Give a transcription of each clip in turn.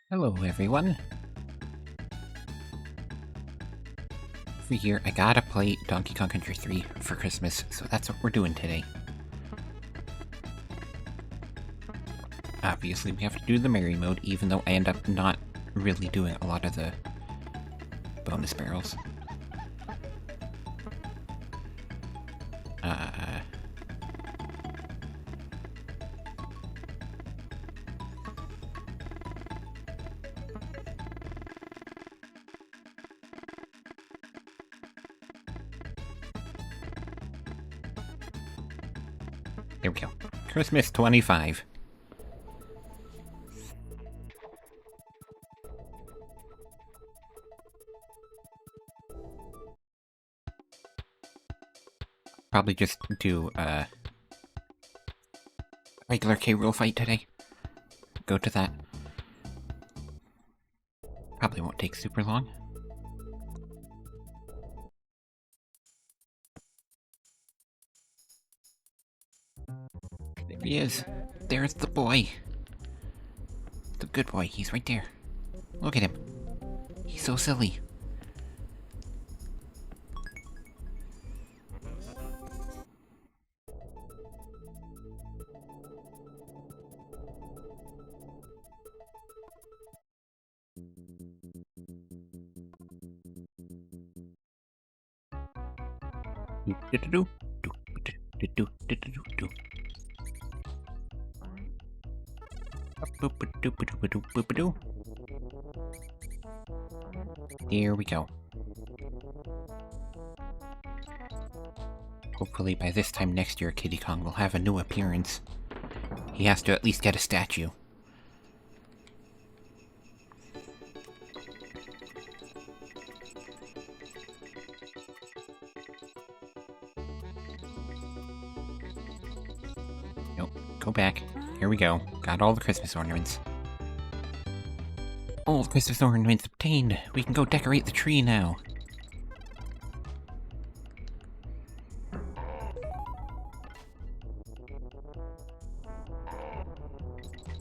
Hello, everyone. Over here, I gotta play Donkey Kong Country 3 for Christmas, so that's what we're doing today. Obviously, we have to do the Merry mode, even though I end up not really doing a lot of the bonus barrels. There we go. Christmas 25. Probably just do a regular K. Rool fight today. Go to that. Probably won't take super long. There he is. There's the boy. The good boy. He's right there. Look at him. He's so silly. Here we go. Hopefully by this time next year, Kiddy Kong will have a new appearance. He has to at least get a statue. Nope, go back. Here we go. Got all the Christmas ornaments. All the Christmas ornaments obtained. We can go decorate the tree now.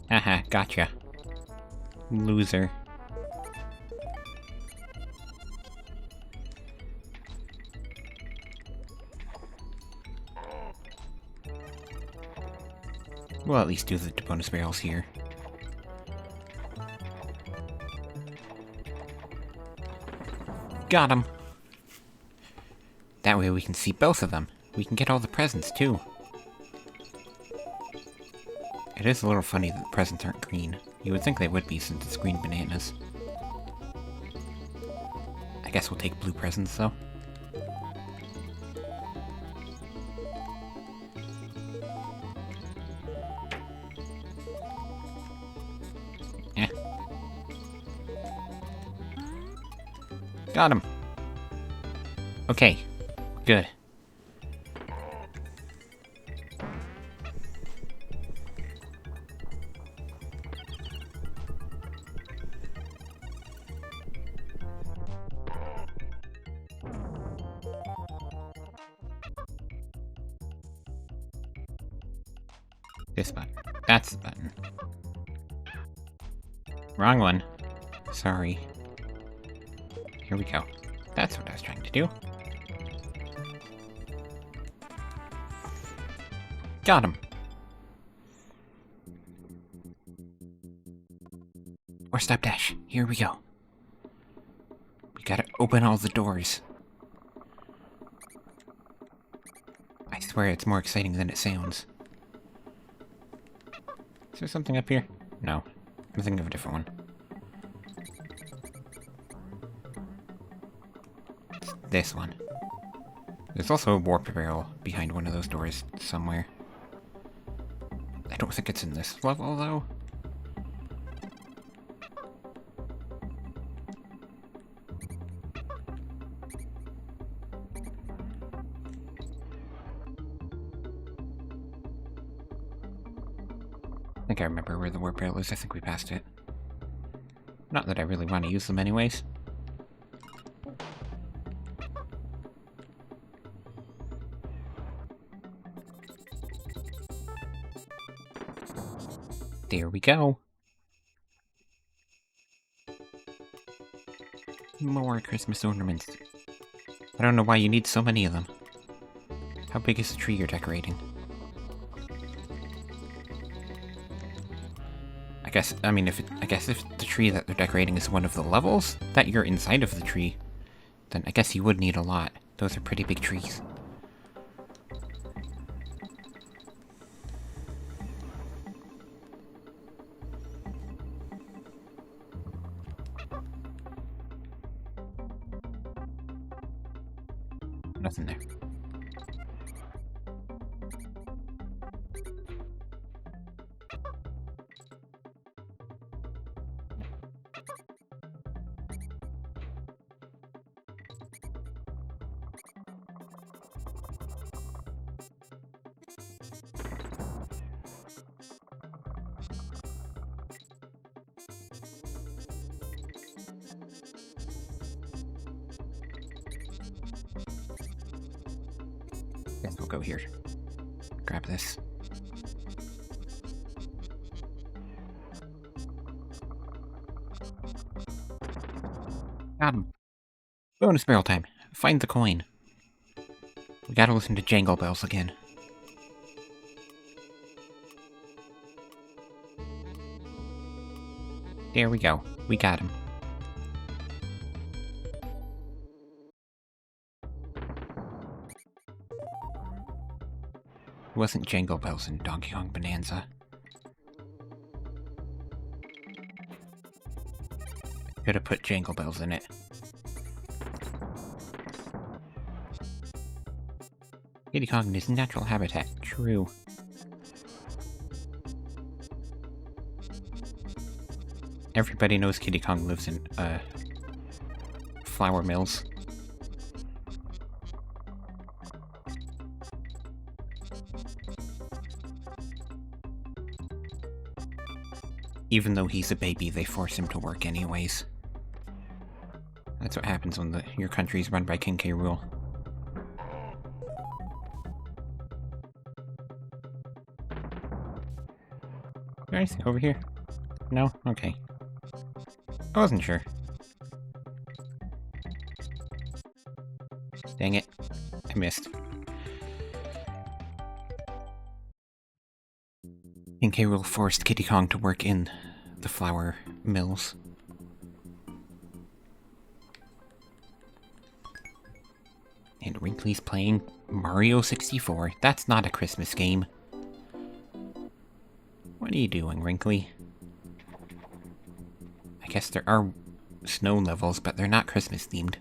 Haha, gotcha. Loser. We'll at least do the bonus barrels here. Got him! That way we can see both of them. We can get all the presents, too. It is a little funny that the presents aren't green. You would think they would be since it's green bananas. I guess we'll take blue presents, though. Eh. Got him! Okay, good. This button. That's the button. Wrong one. Sorry. Here we go. That's what I was trying to do. Got him. Or stop dash. Here we go. We gotta open all the doors. I swear it's more exciting than it sounds. Is there something up here? No. I'm thinking of a different one. It's this one. There's also a warp barrel behind one of those doors somewhere. I don't think it's in this level, though. I think I remember where the warp barrel is. I think we passed it. Not that I really want to use them anyways. There we go. More Christmas ornaments. I don't know why you need so many of them. How big is the tree you're decorating? I guess if the tree that they're decorating is one of the levels that you're inside of the tree, then I guess you would need a lot. Those are pretty big trees. Nothing there. Guess we'll go here. Grab this. Got him. Bonus barrel time. Find the coin. We gotta listen to Jangle Bells again. There we go. We got him. It wasn't Jangle Bells in Donkey Kong Bonanza. Could have put Jangle Bells in it. Kiddy Kong in his natural habitat. True. Everybody knows Kiddy Kong lives in, flour mills. Even though he's a baby, they force him to work anyways. That's what happens when your country's run by King K. Rool. Guys, over here? No? Okay. I wasn't sure. Dang it. I missed. King K. Rool forced Kiddy Kong to work in the flour mills. And Wrinkly's playing Mario 64. That's not a Christmas game. What are you doing, Wrinkly? I guess there are snow levels, but they're not Christmas themed.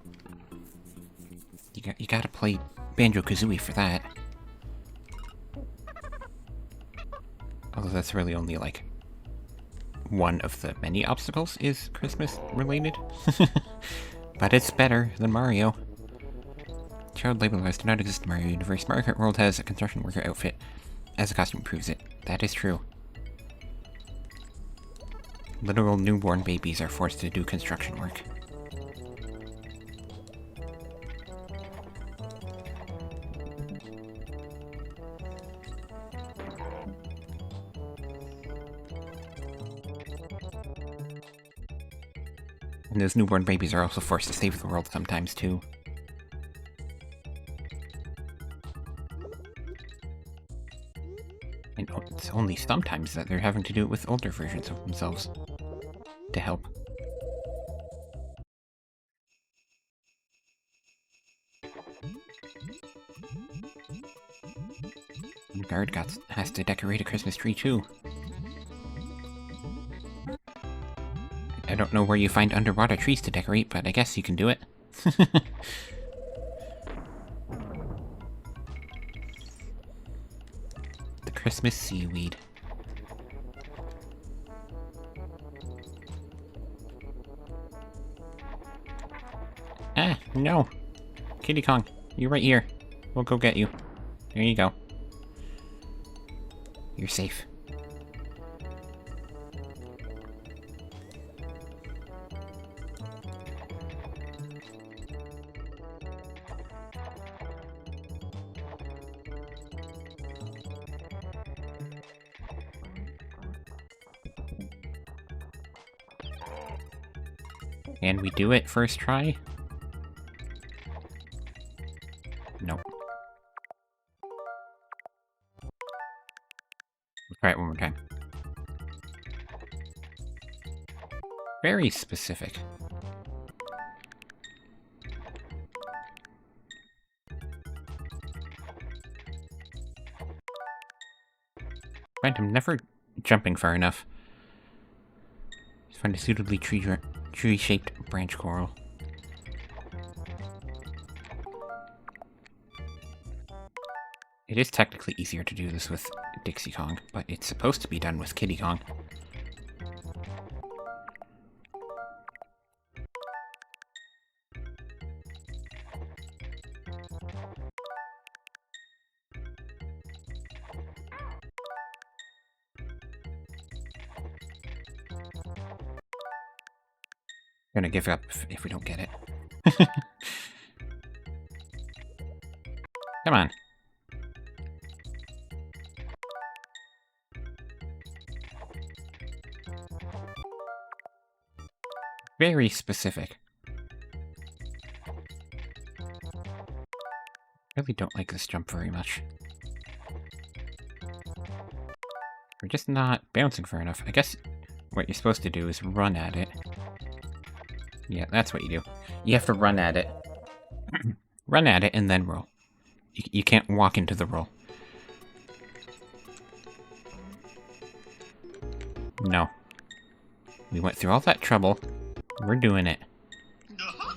You gotta play Banjo-Kazooie for that. Although that's really only, like, one of the many obstacles is Christmas-related. But it's better than Mario. Child labor laws do not exist in Mario Universe. Mario Kart World has a construction worker outfit, as the costume proves it. That is true. Literal newborn babies are forced to do construction work. And those newborn babies are also forced to save the world sometimes, too. And it's only sometimes that they're having to do it with older versions of themselves to help. And Guard has to decorate a Christmas tree, too. I don't know where you find underwater trees to decorate, but I guess you can do it. Christmas seaweed. Ah, no. Kitty Kong, you're right here. We'll go get you. There you go. You're safe. Can we do it first try? Nope. Let's try it one more time. Very specific. Right, I'm never jumping far enough. Just find a suitably tree-shaped branch coral. It is technically easier to do this with Dixie Kong, but it's supposed to be done with Kitty Kong. I'm gonna give up if we don't get it. Come on. Very specific. Really don't like this jump very much. We're just not bouncing far enough. I guess what you're supposed to do is run at it. Yeah, that's what you do. You have to run at it. Run at it and then roll. You can't walk into the roll. No. We went through all that trouble. We're doing it. I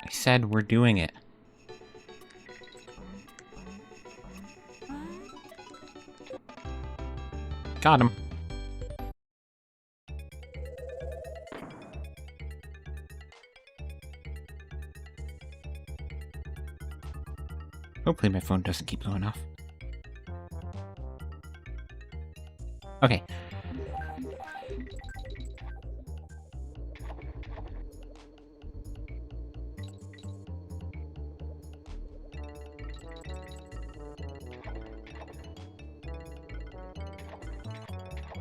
said we're doing it. Got him. Hopefully my phone doesn't keep going off. Okay.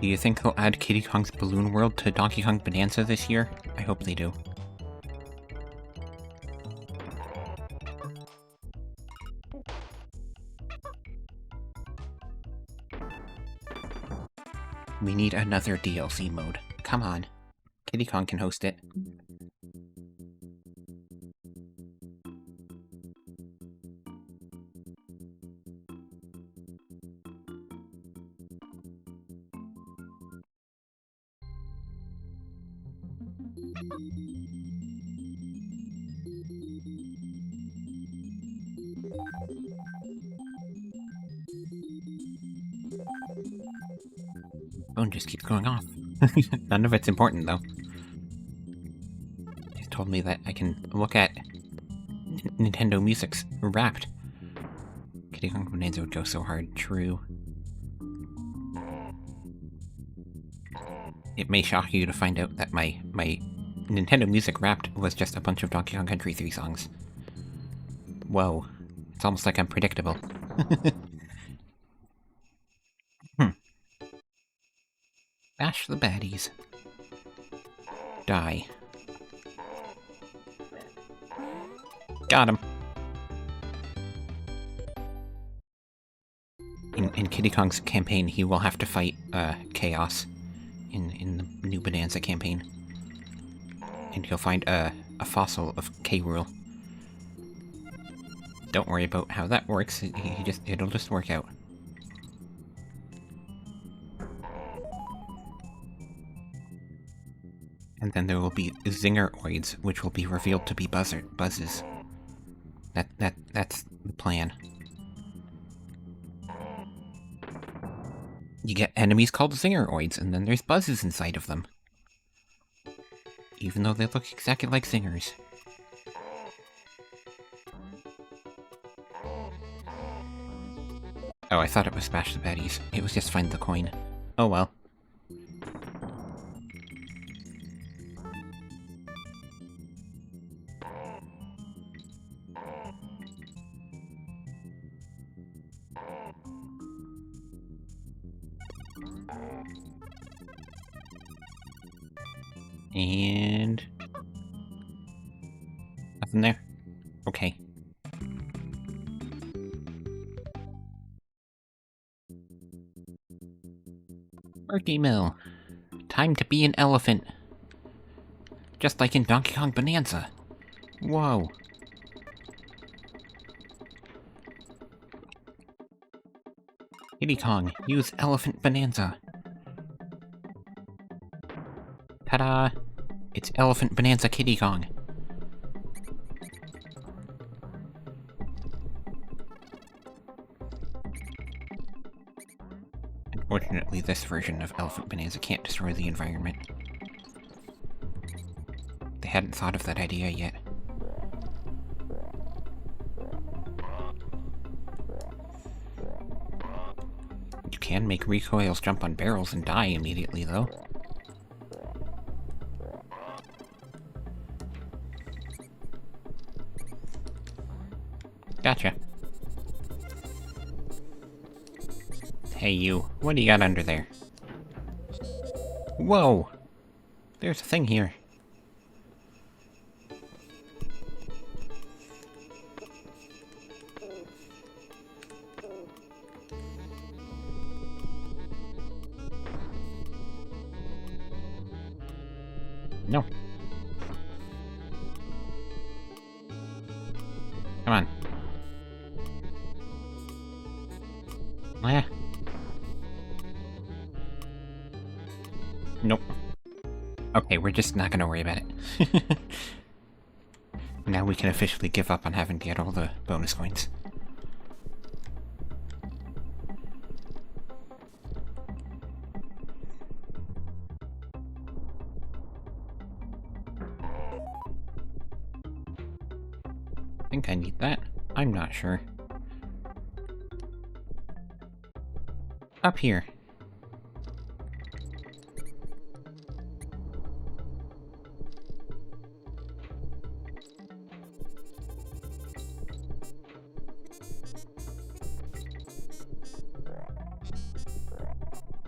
Do you think they'll add Kitty Kong's Balloon World to Donkey Kong Bonanza this year? I hope they do. We need another DLC mode. Come on. Kitty Kong can host it. Phone just keeps going off. None of it's important, though. He's told me that I can look at Nintendo Music's Wrapped. Kitty Kong Bonanza would go so hard. True. It may shock you to find out that my Nintendo Music Wrapped was just a bunch of Donkey Kong Country 3 songs. Whoa. It's almost like I'm predictable. Bash the baddies. Die. Got him. In Kitty Kong's campaign, he will have to fight Chaos in the new Bonanza campaign. And he'll find a fossil of K. Rool. Don't worry about how that works, it'll just work out. And then there will be Zingeroids, which will be revealed to be buzzes. That's the plan. You get enemies called Zingeroids, and then there's buzzes inside of them. Even though they look exactly like zingers. Oh, I thought it was Smash the Baddies. It was just find the coin. Oh well. And... nothing there? Okay. Murky Mill. Time to be an elephant. Just like in Donkey Kong Bonanza. Whoa. Kiddy Kong, use Elephant Bonanza. Ta-da! It's Elephant Bonanza Kiddy Kong. Unfortunately, this version of Elephant Bonanza can't destroy the environment. They hadn't thought of that idea yet. You can make recoils jump on barrels and die immediately, though. Gotcha. Hey you, what do you got under there? Whoa! There's a thing here. No. Come on. Ah. Nope. Okay, we're just not gonna worry about it. Now we can officially give up on having to get all the bonus coins. I think I need that. I'm not sure. Up here.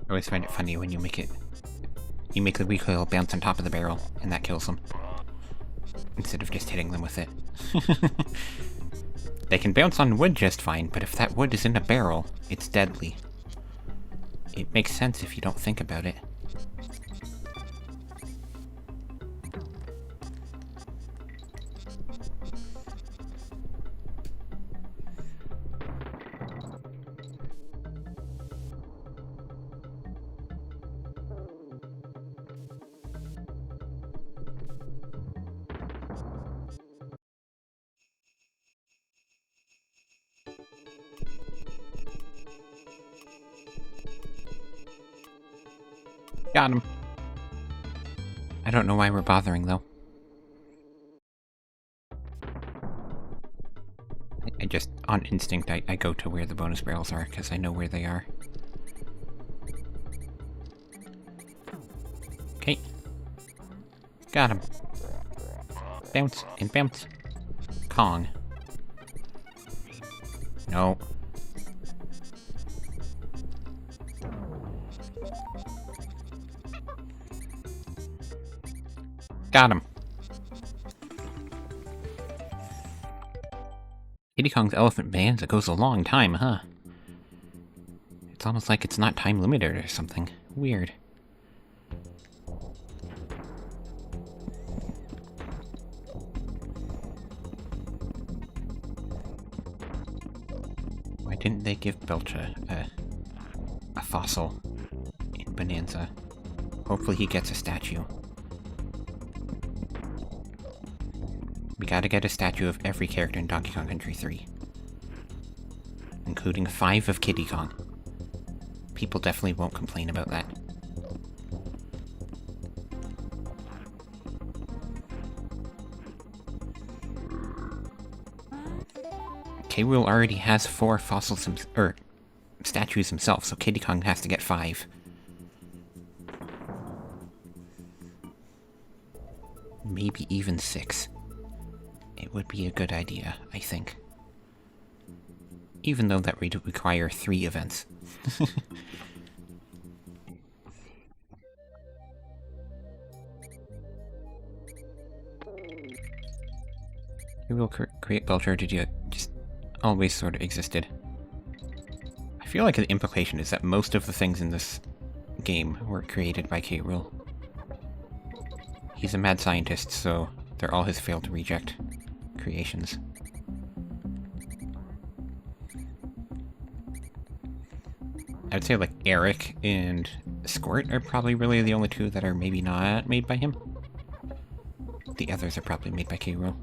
I always find it funny when you make the recoil bounce on top of the barrel, and that kills them. Instead of just hitting them with it. They can bounce on wood just fine, but if that wood is in a barrel, it's deadly. It makes sense if you don't think about it. Got him. I don't know why we're bothering, though. I just, on instinct, I go to where the bonus barrels are, because I know where they are. Okay. Got him. Bounce, and bounce. Kong. No. Got him. Kiddy Kong's Elephant Bonanza goes a long time, huh? It's almost like it's not time limited or something. Weird. Why didn't they give Belch a fossil in Bonanza? Hopefully he gets a statue. We gotta get a statue of every character in Donkey Kong Country 3. Including 5 of Kiddy Kong. People definitely won't complain about that. K. Rool already has 4 fossils or statues himself, so Kiddy Kong has to get 5. Maybe even 6. It would be a good idea, I think. Even though that would require 3 events. K. Rool create Belcher just always sort of existed. I feel like the implication is that most of the things in this game were created by K. Rool. He's a mad scientist, so they're all his failed reject creations. I'd say like Eric and Squirt are probably really the only 2 that are maybe not made by him. The others are probably made by K. Rool.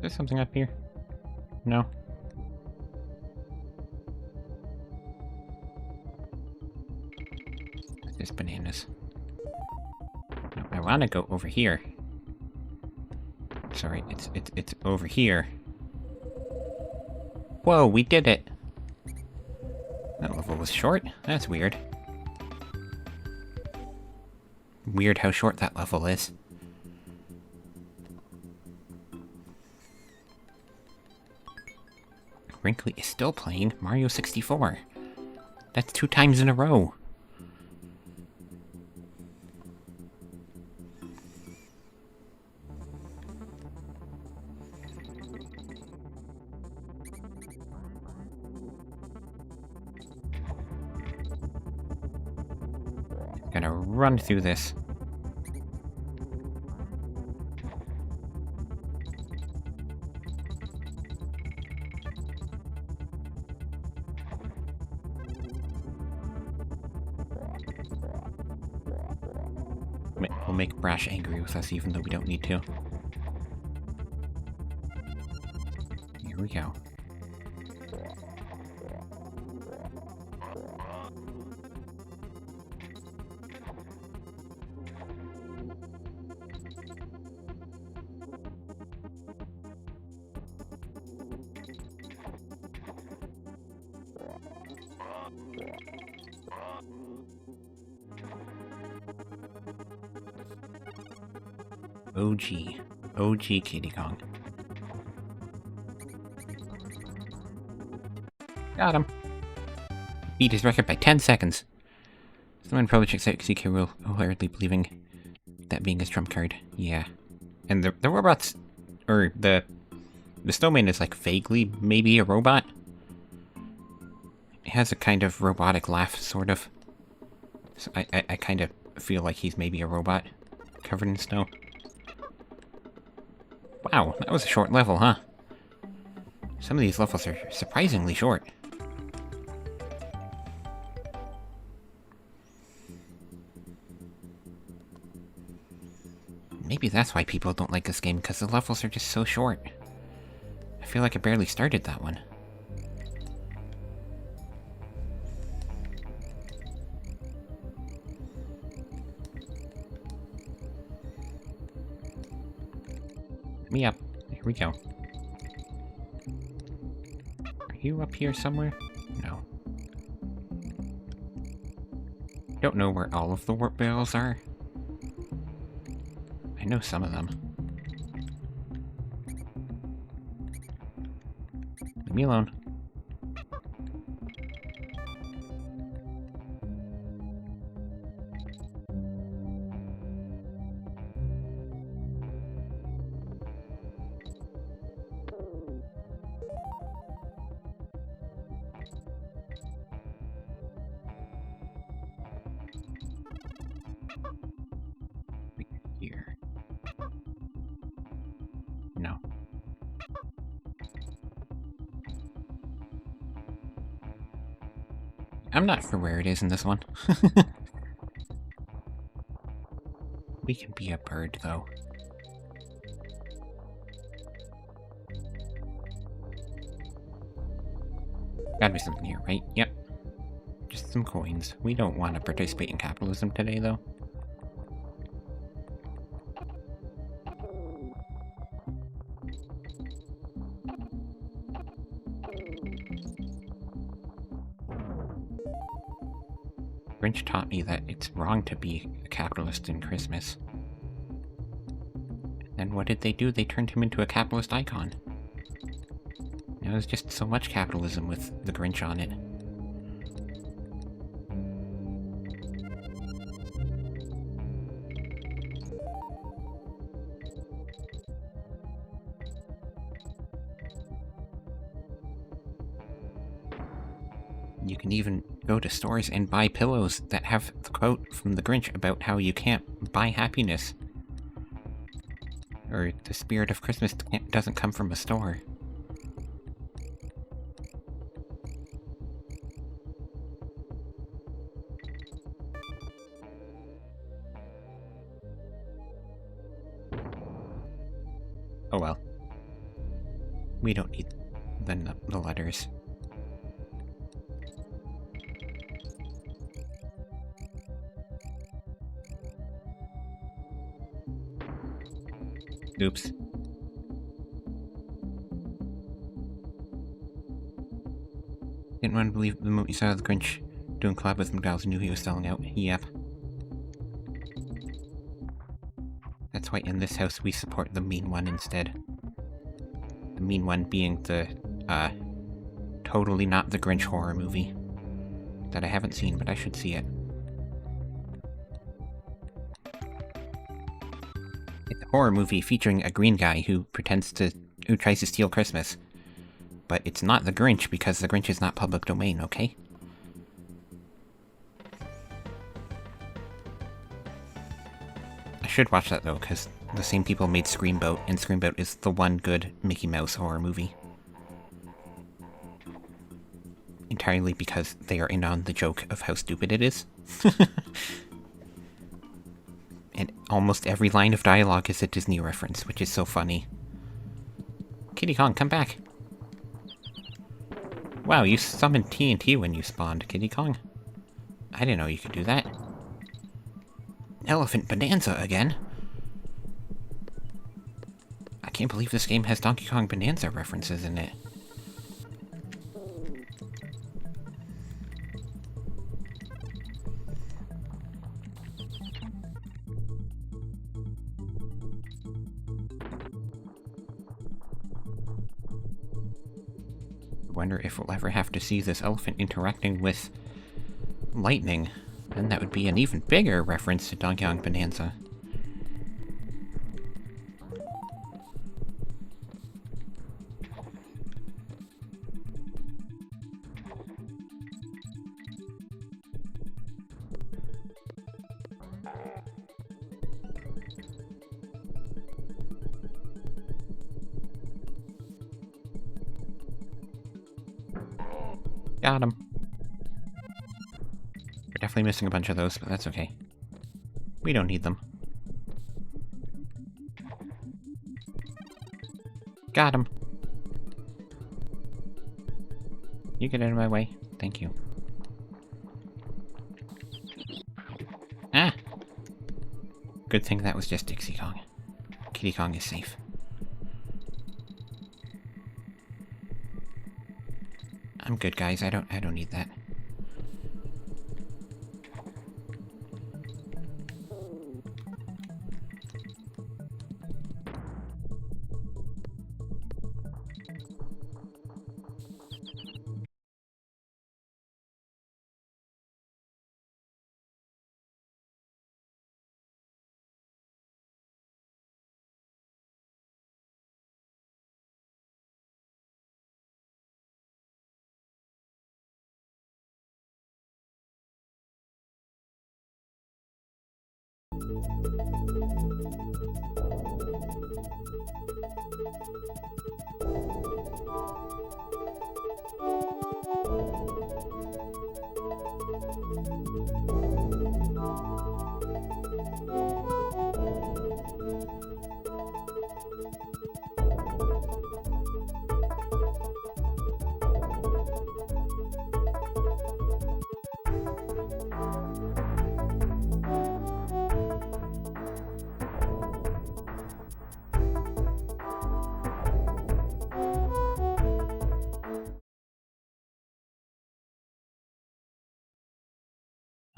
There's something up here. No. There's bananas. No, I want to go over here. Sorry, it's over here. Whoa, we did it! That level was short? That's weird. Weird how short that level is. Brinkley is still playing Mario 64. That's 2 times in a row. Gonna run through this. We'll make Brash angry with us even though we don't need to. Here we go. OG Kiddy Kong. Got him. Beat his record by 10 seconds. Someone probably checks out CK Rool wholeheartedly believing that being his trump card. Yeah. And the robots, or the snowman is like vaguely maybe a robot. It has a kind of robotic laugh, sort of. So I kind of feel like he's maybe a robot covered in snow. Wow, that was a short level, huh? Some of these levels are surprisingly short. Maybe that's why people don't like this game, because the levels are just so short. I feel like I barely started that one. Let me up. Here we go. Are you up here somewhere? No. Don't know where all of the warp barrels are. I know some of them. Leave me alone. Here. No. I'm not sure where it is in this one. We can be a bird, though. Gotta be something here, right? Yep. Just some coins. We don't want to participate in capitalism today, though. Grinch taught me that it's wrong to be a capitalist in Christmas. And what did they do? They turned him into a capitalist icon. There was just so much capitalism with the Grinch on it. You can even go to stores and buy pillows that have the quote from the Grinch about how you can't buy happiness. Or the spirit of Christmas doesn't come from a store. Oh well. We don't need the letters. Oops. Didn't want to believe the moment you saw the Grinch doing collab with McDonald's and knew he was selling out. Yep. That's why in this house we support the mean one instead. The mean one being the, totally not the Grinch horror movie. That I haven't seen, but I should see it. It's a horror movie featuring a green guy who tries to steal Christmas. But it's not the Grinch, because the Grinch is not public domain, okay? I should watch that, though, because the same people made Screamboat, and Screamboat is the one good Mickey Mouse horror movie. Entirely because they are in on the joke of how stupid it is. And almost every line of dialogue is a Disney reference, which is so funny. Kiddy Kong, come back! Wow, you summoned TNT when you spawned, Kiddy Kong. I didn't know you could do that. Elephant Bonanza again? I can't believe this game has Donkey Kong Bonanza references in it. I wonder if we'll ever have to see this elephant interacting with lightning. Then that would be an even bigger reference to Donkey Kong Bonanza. Got him. We're definitely missing a bunch of those, but that's okay. We don't need them. Got him. You get out of my way. Thank you. Ah! Good thing that was just Dixie Kong. Kiddy Kong is safe. I'm good, guys. I don't need that.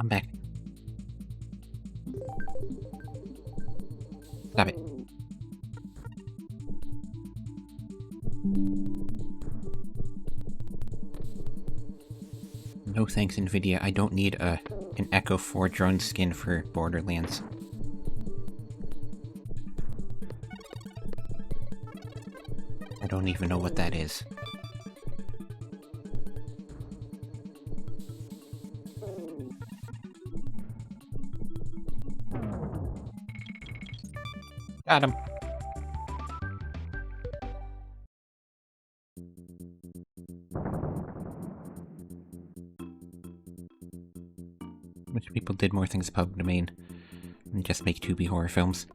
I'm back. Stop it. No thanks, NVIDIA. I don't need an Echo 4 drone skin for Borderlands. I don't even know what that is. Got him. Wish people did more things public domain than just make 2B horror films.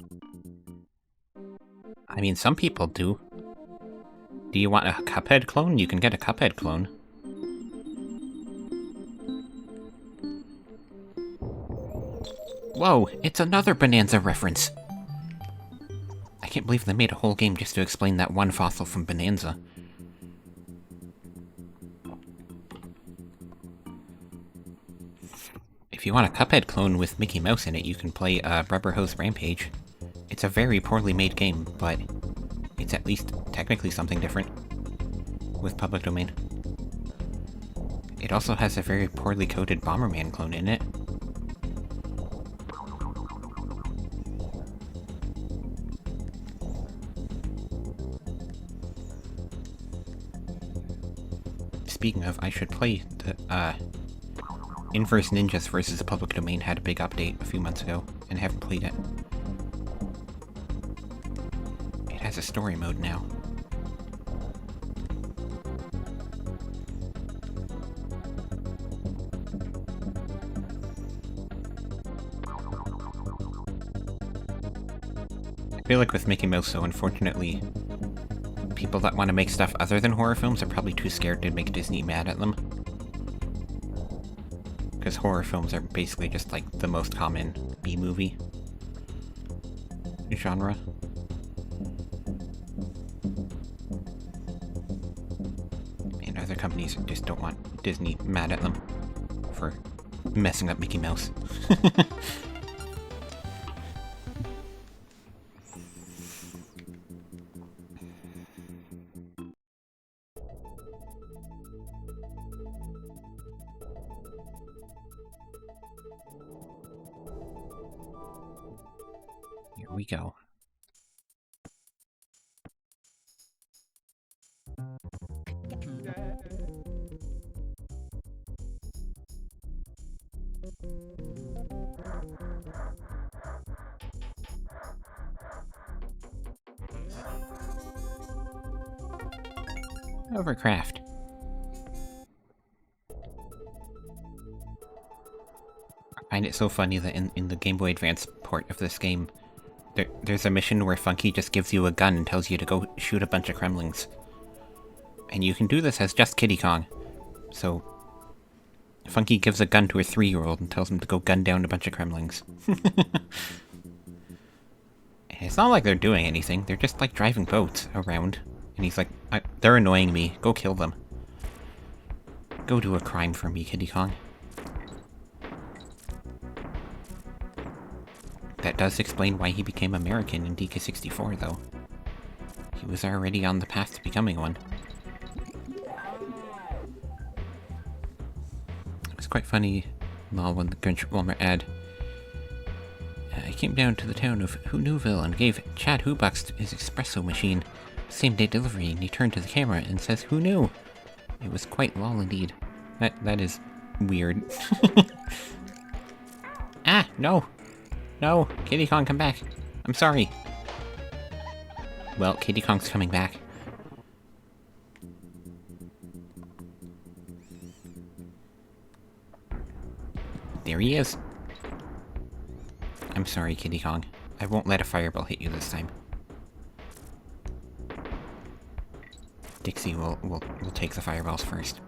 I mean, some people do. Do you want a Cuphead clone? You can get a Cuphead clone. Whoa, it's another Bonanza reference! I can't believe they made a whole game just to explain that one fossil from Bonanza. If you want a Cuphead clone with Mickey Mouse in it, you can play Rubber Hose Rampage. It's a very poorly made game, but it's at least technically something different with public domain. It also has a very poorly coded Bomberman clone in it. Speaking of, I should play the, Inverse Ninjas vs. Public Domain had a big update a few months ago, and haven't played it. It has a story mode now. I feel like with Mickey Mouse, so unfortunately, people that want to make stuff other than horror films are probably too scared to make Disney mad at them. Because horror films are basically just like the most common B-movie genre. And other companies just don't want Disney mad at them for messing up Mickey Mouse. Here we go. Overcraft. I find it so funny that in the Game Boy Advance port of this game, there's a mission where Funky just gives you a gun and tells you to go shoot a bunch of Kremlings. And you can do this as just Kiddy Kong. So, Funky gives a gun to a 3-year-old and tells him to go gun down a bunch of Kremlings. It's not like they're doing anything, they're just like driving boats around. And he's like, they're annoying me, go kill them. Go do a crime for me, Kiddy Kong. That does explain why he became American in DK64, though. He was already on the path to becoming one. It was quite funny, when the Grinch Walmart ad. I came down to the town of Who'Newville and gave Chad Hoobucks his espresso machine. Same day delivery, and he turned to the camera and says, "Who knew?" It was quite lol indeed. That is weird. Ah, no! No, Kiddy Kong, come back. I'm sorry. Well, Kiddy Kong's coming back. There he is. I'm sorry, Kiddy Kong. I won't let a fireball hit you this time. Dixie will take the fireballs first.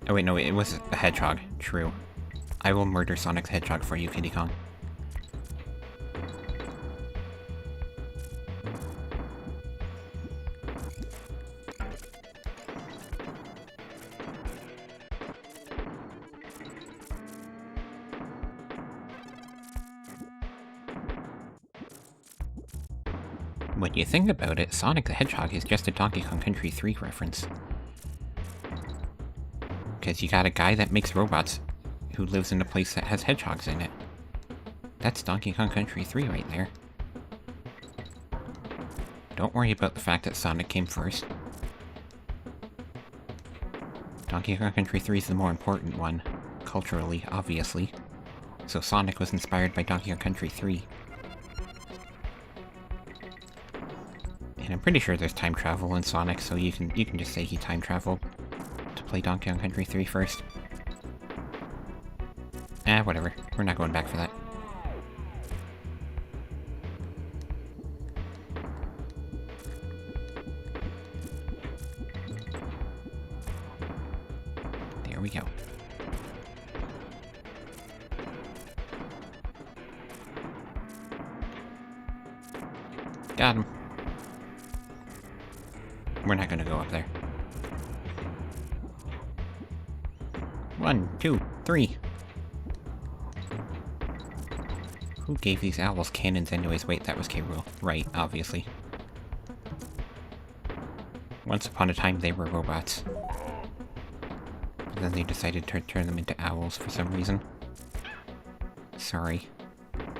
Oh wait, no, it was a hedgehog. True. I will murder Sonic's hedgehog for you, Kiddy Kong. When you think about it, Sonic the Hedgehog is just a Donkey Kong Country 3 reference. Because you got a guy that makes robots who lives in a place that has hedgehogs in it. That's Donkey Kong Country 3 right there. Don't worry about the fact that Sonic came first. Donkey Kong Country 3 is the more important one, culturally, obviously. So Sonic was inspired by Donkey Kong Country 3. And I'm pretty sure there's time travel in Sonic, so you can just say he time traveled to play Donkey Kong Country 3 first. Whatever. We're not going back for that. There we go. Got him. We're not gonna go up there. 1, 2, 3. Who gave these owls cannons anyways? Wait, that was K. Rool. Right, obviously. Once upon a time, they were robots. But then they decided to turn them into owls for some reason. Sorry.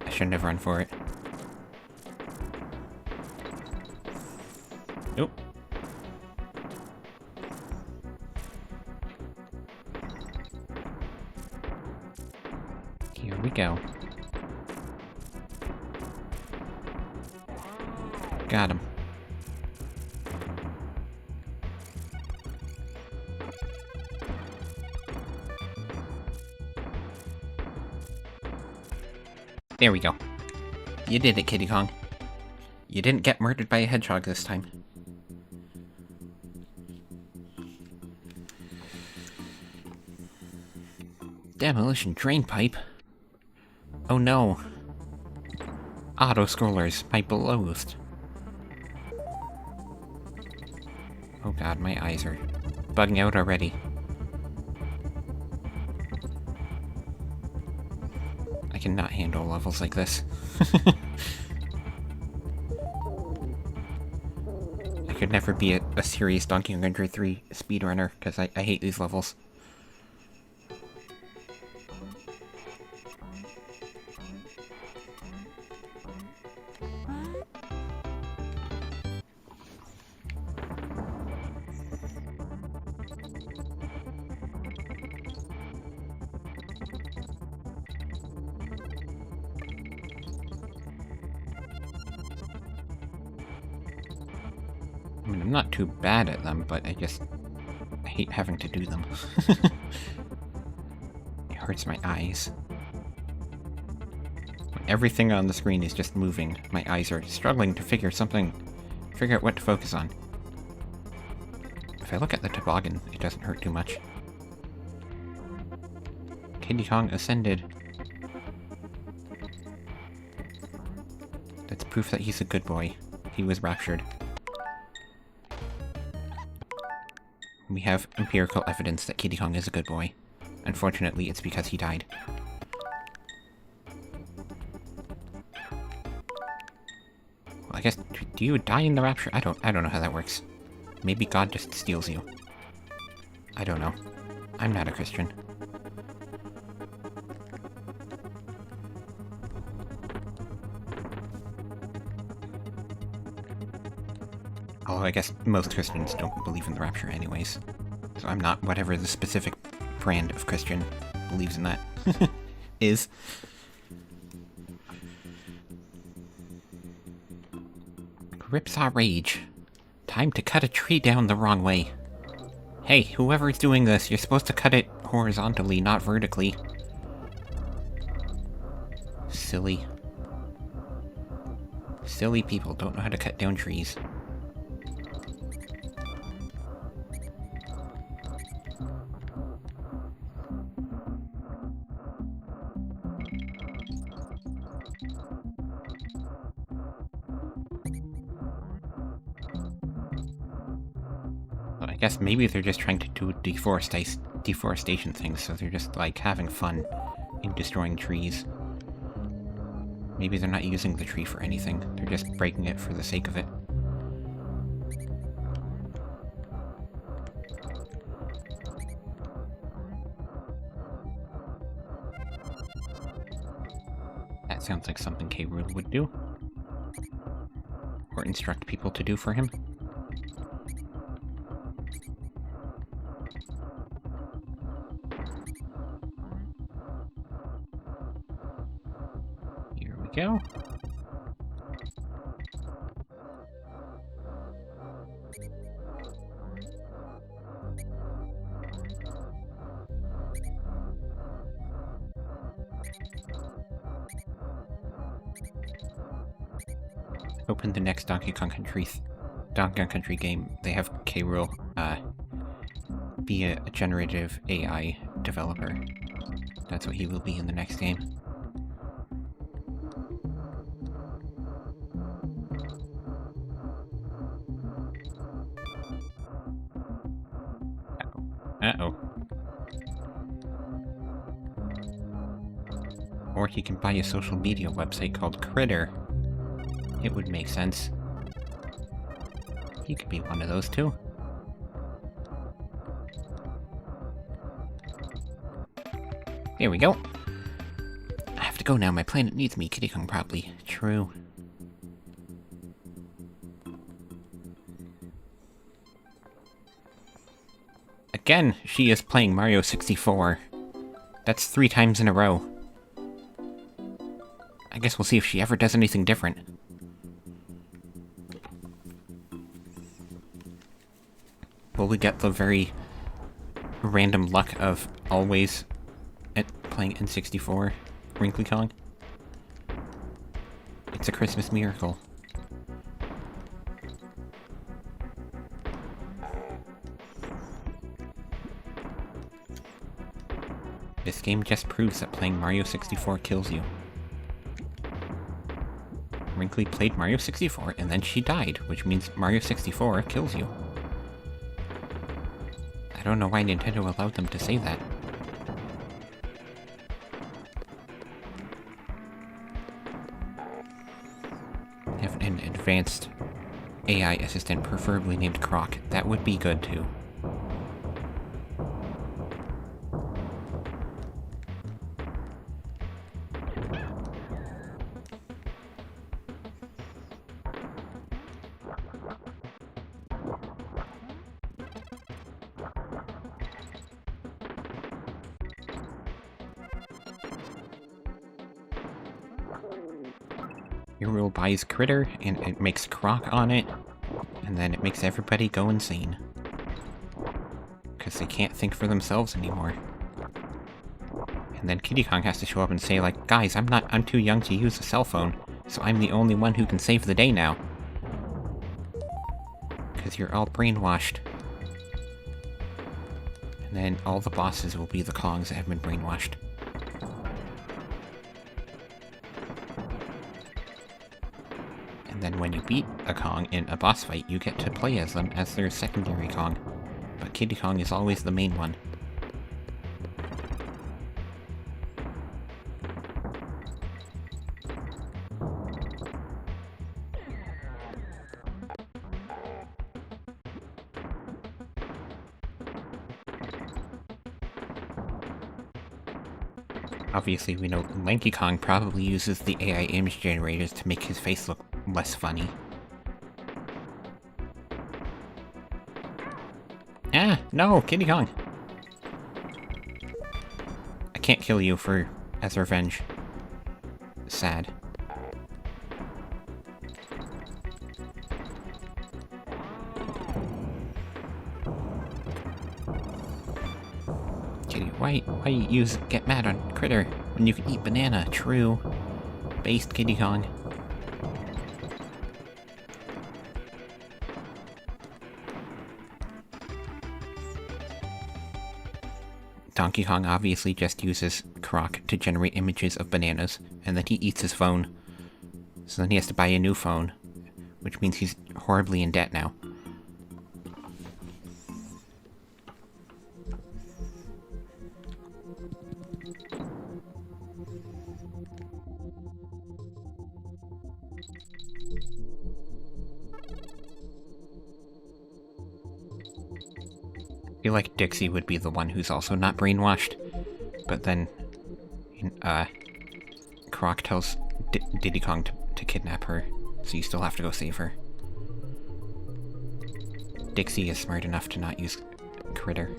I shouldn't have run for it. Nope. Here we go. Got him. There we go. You did it, Kiddy Kong. You didn't get murdered by a hedgehog this time. Demolition drain pipe? Oh no. Auto-scrollers, my beloathed. Oh god, my eyes are bugging out already. I cannot handle levels like this. I could never be a serious Donkey Kong Country 3 speedrunner, because I hate these levels. I mean, I'm not too bad at them, but I hate having to do them. It hurts my eyes. When everything on the screen is just moving, my eyes are struggling to figure out what to focus on. If I look at the toboggan, it doesn't hurt too much. Kiddy Kong ascended. That's proof that he's a good boy. He was raptured. We have empirical evidence that Kiddy Kong is a good boy. Unfortunately, it's because he died. Well, I guess, do you die in the rapture? I don't know how that works. Maybe God just steals you. I don't know. I'm not a Christian. Although I guess most Christians don't believe in the rapture anyways. So I'm not whatever the specific brand of Christian believes in that is. Ripsaw Rage. Time to cut a tree down the wrong way. Hey, whoever's doing this, you're supposed to cut it horizontally, not vertically. Silly. Silly people don't know how to cut down trees. I guess maybe they're just trying to do deforestation things, so they're just, like, having fun in destroying trees. Maybe they're not using the tree for anything. They're just breaking it for the sake of it. That sounds like something K. Rool would do. Or instruct people to do for him. Here we go. Open the next Donkey Kong Country game. They have K. Rool be a generative AI developer. That's what he will be in the next game. Uh-oh. Or he can buy a social media website called Critter. It would make sense. He could be one of those too. There we go. I have to go now. My planet needs me. Kiddy Kong probably. True. Again, she is playing Mario 64. That's 3 times in a row. I guess we'll see if she ever does anything different. Will we get the very random luck of always playing N64 Wrinkly Kong? It's a Christmas miracle. This game just proves that playing Mario 64 kills you. Wrinkly played Mario 64 and then she died, which means Mario 64 kills you. I don't know why Nintendo allowed them to say that. Have an advanced AI assistant, preferably named Croc. That would be good too. K. Rool buys Critter, and it makes Croc on it, and then it makes everybody go insane. Because they can't think for themselves anymore. And then Kiddy Kong has to show up and say, like, guys, I'm too young to use a cell phone, so I'm the only one who can save the day now. Because you're all brainwashed. And then all the bosses will be the Kongs that have been brainwashed. And then when you beat a Kong in a boss fight, you get to play as them as their secondary Kong. But Kiddy Kong is always the main one. Obviously, we know Lanky Kong probably uses the AI image generators to make his face look less funny. Ah, no, Kiddy Kong! I can't kill you as revenge. Sad. Kiddy, why get mad on Critter when you can eat banana? True. Based Kiddy Kong. Donkey Kong obviously just uses Croc to generate images of bananas, and then he eats his phone. So then he has to buy a new phone, which means he's horribly in debt now. feel like Dixie would be the one who's also not brainwashed. But then, Croc tells Diddy Kong to kidnap her, so you still have to go save her. Dixie is smart enough to not use Critter.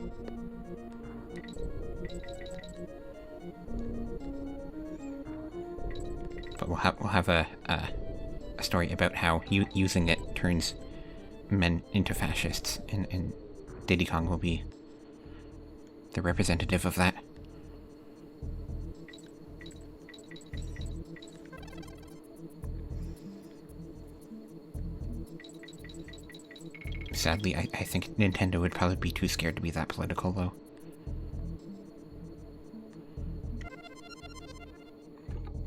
But we'll have a story about how using it turns men into fascists, and Diddy Kong will be the representative of that. Sadly, I think Nintendo would probably be too scared to be that political, though.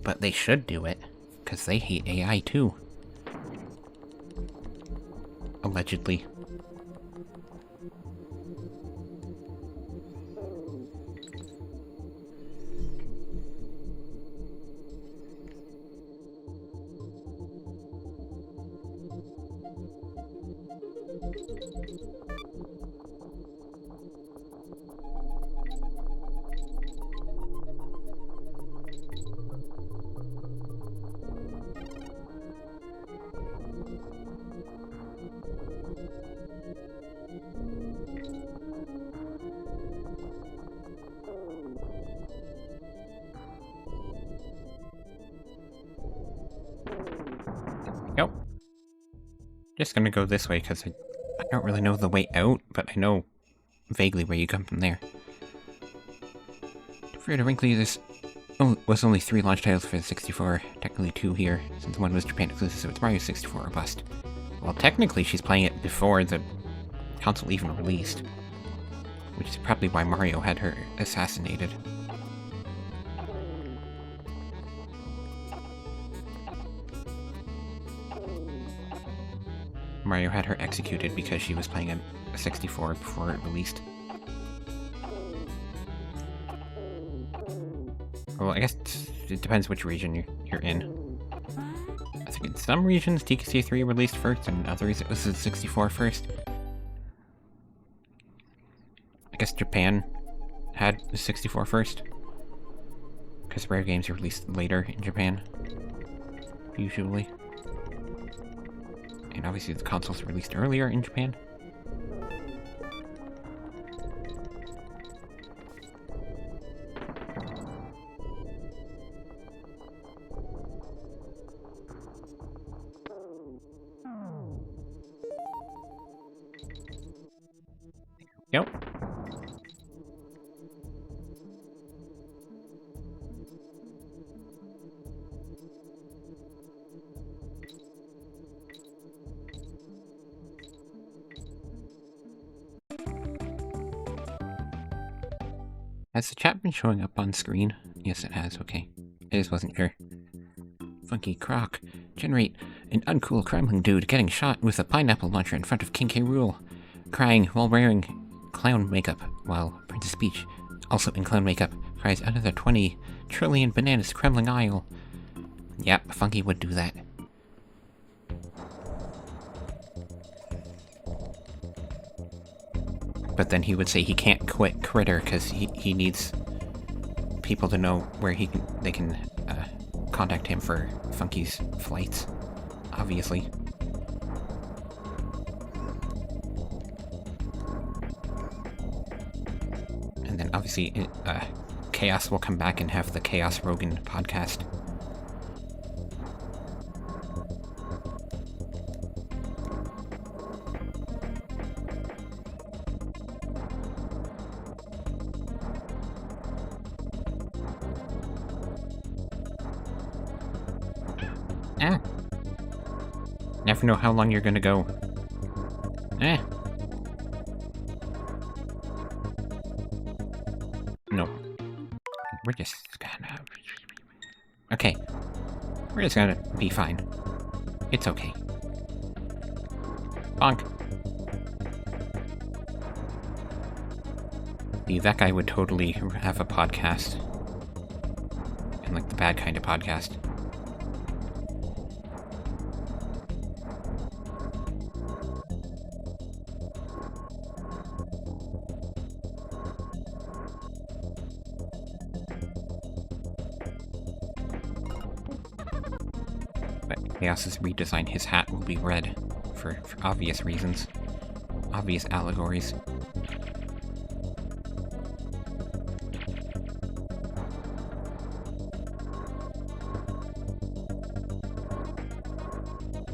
But they should do it, because they hate AI too. Allegedly. Yep. Just gonna go this way, because I don't really know the way out, but I know vaguely where you come from there. For to Wrinkly, this was only 3 launch titles for the 64, technically 2 here, since one was Japan exclusive, so it's Mario 64 robust. Well, technically she's playing it before the console even released, which is probably why Mario had her assassinated. Mario had her executed because she was playing a 64 before it released. Well, I guess it depends which region you're in. I think in some regions TKC3 released first, and in others it was the 64 first. I guess Japan had the 64 first, because rare games are released later in Japan, usually. And obviously the consoles were released earlier in Japan. Yep. Has the chat been showing up on screen? Yes, it has. Okay. I just wasn't sure. Funky Croc. Generate an uncool Kremlin dude getting shot with a pineapple launcher in front of King K. Rool. Crying while wearing clown makeup while Princess Peach, also in clown makeup, cries out of the 20 trillion bananas Kremlin aisle. Yep, Funky would do that. But then he would say he can't quit Critter because he needs people to know where they can contact him for Funky's flights, obviously. And then obviously Chaos will come back and have the Chaos Rogan podcast. Never know how long you're gonna go. No. We're just gonna... Okay. We're just gonna be fine. It's okay. Bonk. See, that guy would totally have a podcast. And like the bad kind of podcast. Chaos has redesigned his hat will be red for obvious reasons. Obvious allegories.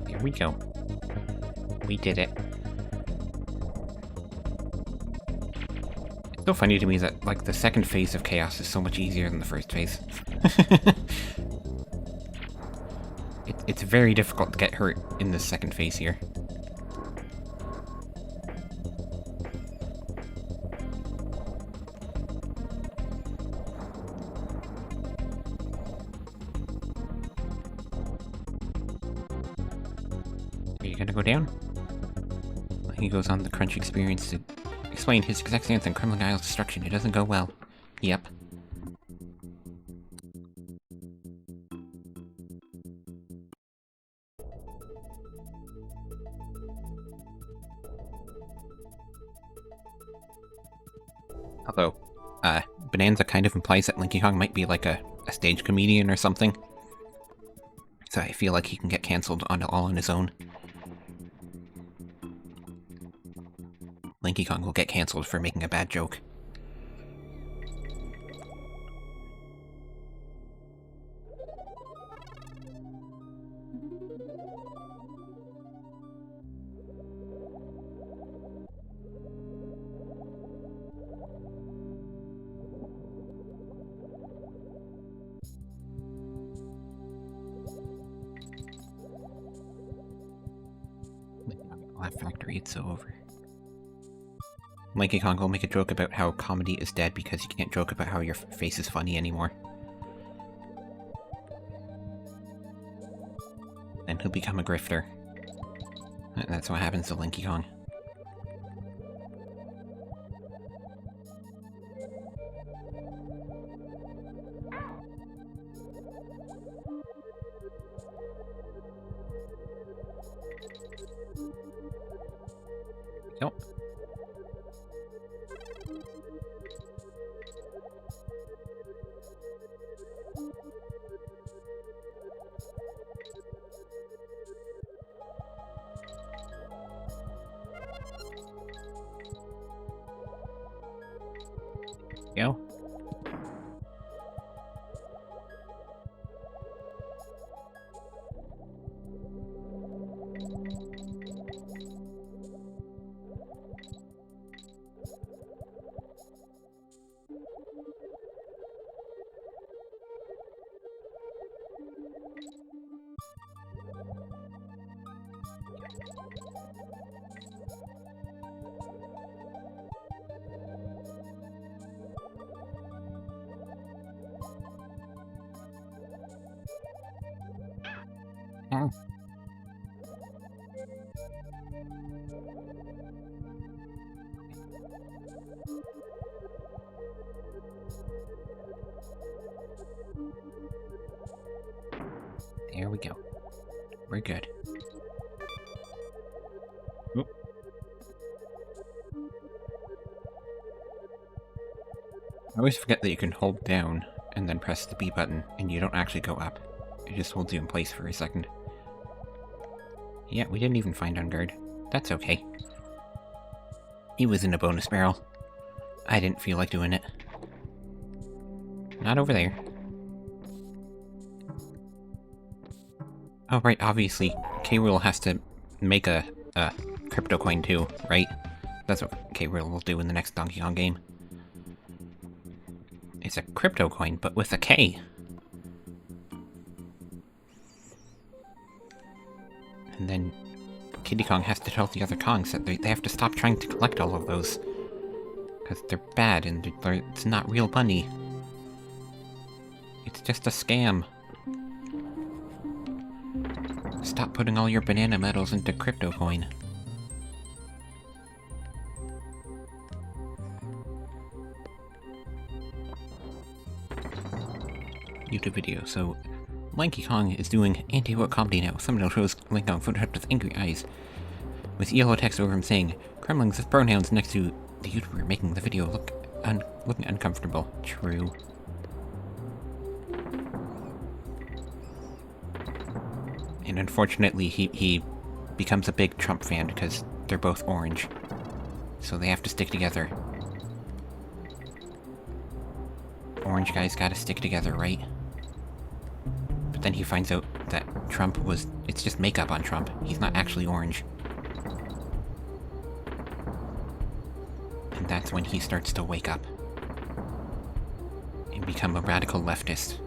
Here we go. We did it. It's so funny to me that, like, the second phase of Chaos is so much easier than the first phase. It's very difficult to get hurt in the second phase here. Are you gonna go down? He goes on the Crunch experience to explain his exact stance on Kremling Isle's destruction. It doesn't go well. Yep. Although, Bonanza kind of implies that Linky Kong might be like a stage comedian or something. So I feel like he can get cancelled all on his own. Linky Kong will get cancelled for making a bad joke. Laugh Factory, it's so over. Linky Kong will make a joke about how comedy is dead because you can't joke about how your face is funny anymore. Then he'll become a grifter. And that's what happens to Linky Kong. Nope. Go. Oh. There we go. We're good. Oop. I always forget that you can hold down and then press the B button and you don't actually go up. It just holds you in place for a second. Yeah, we didn't even find Ungard. That's okay. He was in a bonus barrel. I didn't feel like doing it. Not over there. Oh, right, obviously, K-Rool has to make a crypto coin too, right? That's what K-Rool will do in the next Donkey Kong game. It's a crypto coin, but with a K. And then Kiddy Kong has to tell the other Kongs that they have to stop trying to collect all of those. Because they're bad and it's not real money. It's just a scam. Stop putting all your banana medals into crypto coin. YouTube video, so Linky Kong is doing anti-woke comedy now. Thumbnail shows Linky Kong photoshopped with angry eyes, with yellow text over him saying, "Kremlings with pronouns," next to the YouTuber making the video looking uncomfortable. True. And unfortunately, he becomes a big Trump fan because they're both orange. So they have to stick together. Orange guys gotta stick together, right? But then he finds out that it's just makeup on Trump. He's not actually orange. And that's when he starts to wake up. And become a radical leftist.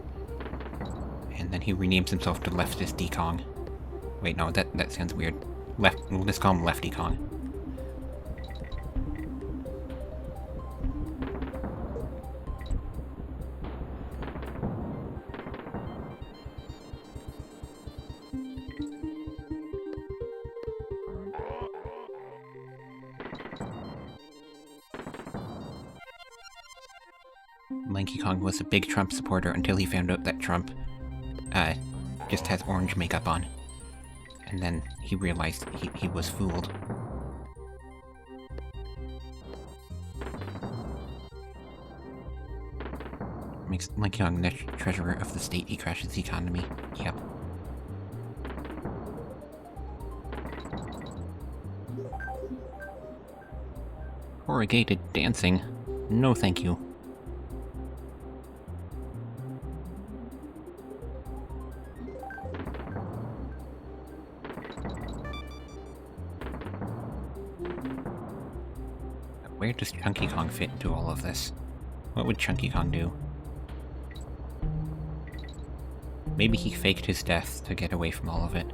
And then he renames himself to Leftist D-Kong. Wait, no, that sounds weird. We'll just call him Lefty Kong. Lanky Kong was a big Trump supporter until he found out that Trump, just has orange makeup on. And then he realized he was fooled. Makes Lanky Kong the treasurer of the state. He crashes the economy. Yep. Corrugated dancing? No thank you. Where does Chunky Kong fit into all of this? What would Chunky Kong do? Maybe he faked his death to get away from all of it.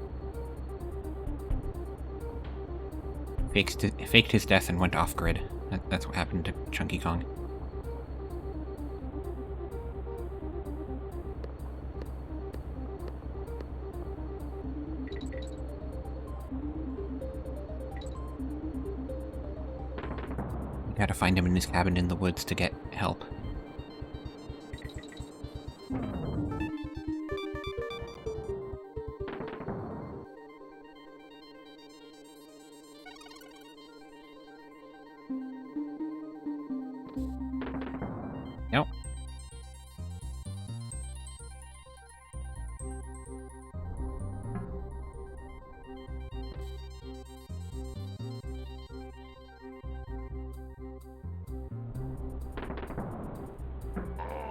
Faked his death and went off-grid. That's what happened to Chunky Kong. We gotta find him in his cabin in the woods to get help. Nope.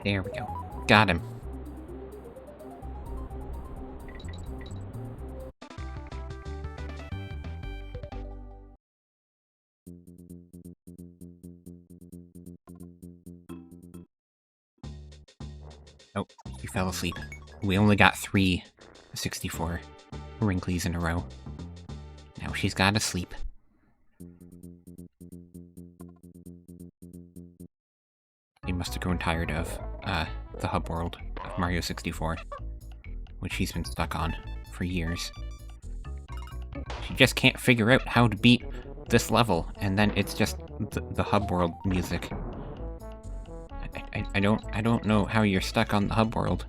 There we go. Got him. Oh, he fell asleep. We only got 3 64 Wrinklies in a row. Now she's gotta sleep. He must have grown tired of, the hub world of Mario 64, which he's been stuck on for years. She just can't figure out how to beat this level, and then it's just the hub world music. I don't know how you're stuck on the hub world.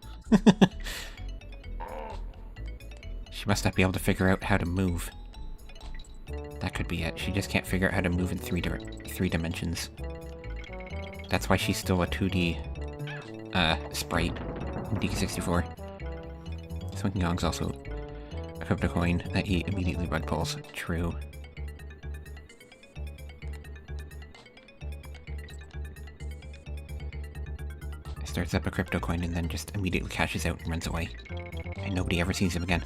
She must not be able to figure out how to move. That could be it. She just can't figure out how to move in three dimensions. That's why she's still a 2D, sprite in DK64. Swanky Kong's also a crypto coin that he immediately rug pulls. True. Starts up a crypto coin and then just immediately cashes out and runs away. And nobody ever sees him again.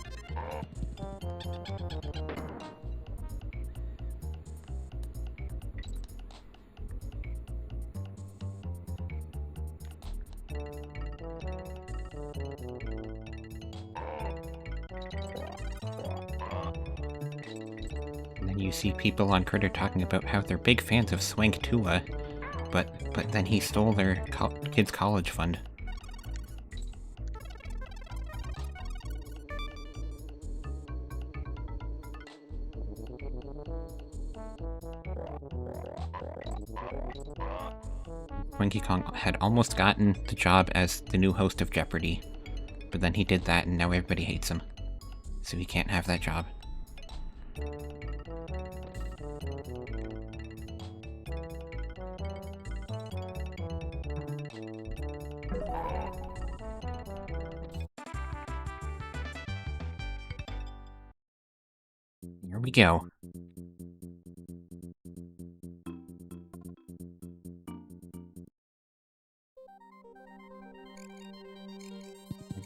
And then you see people on Critter talking about how they're big fans of Swank Tua, but then he stole their kids' college fund. Swanky Kong had almost gotten the job as the new host of Jeopardy, but then he did that and now everybody hates him. So he can't have that job. Here we go.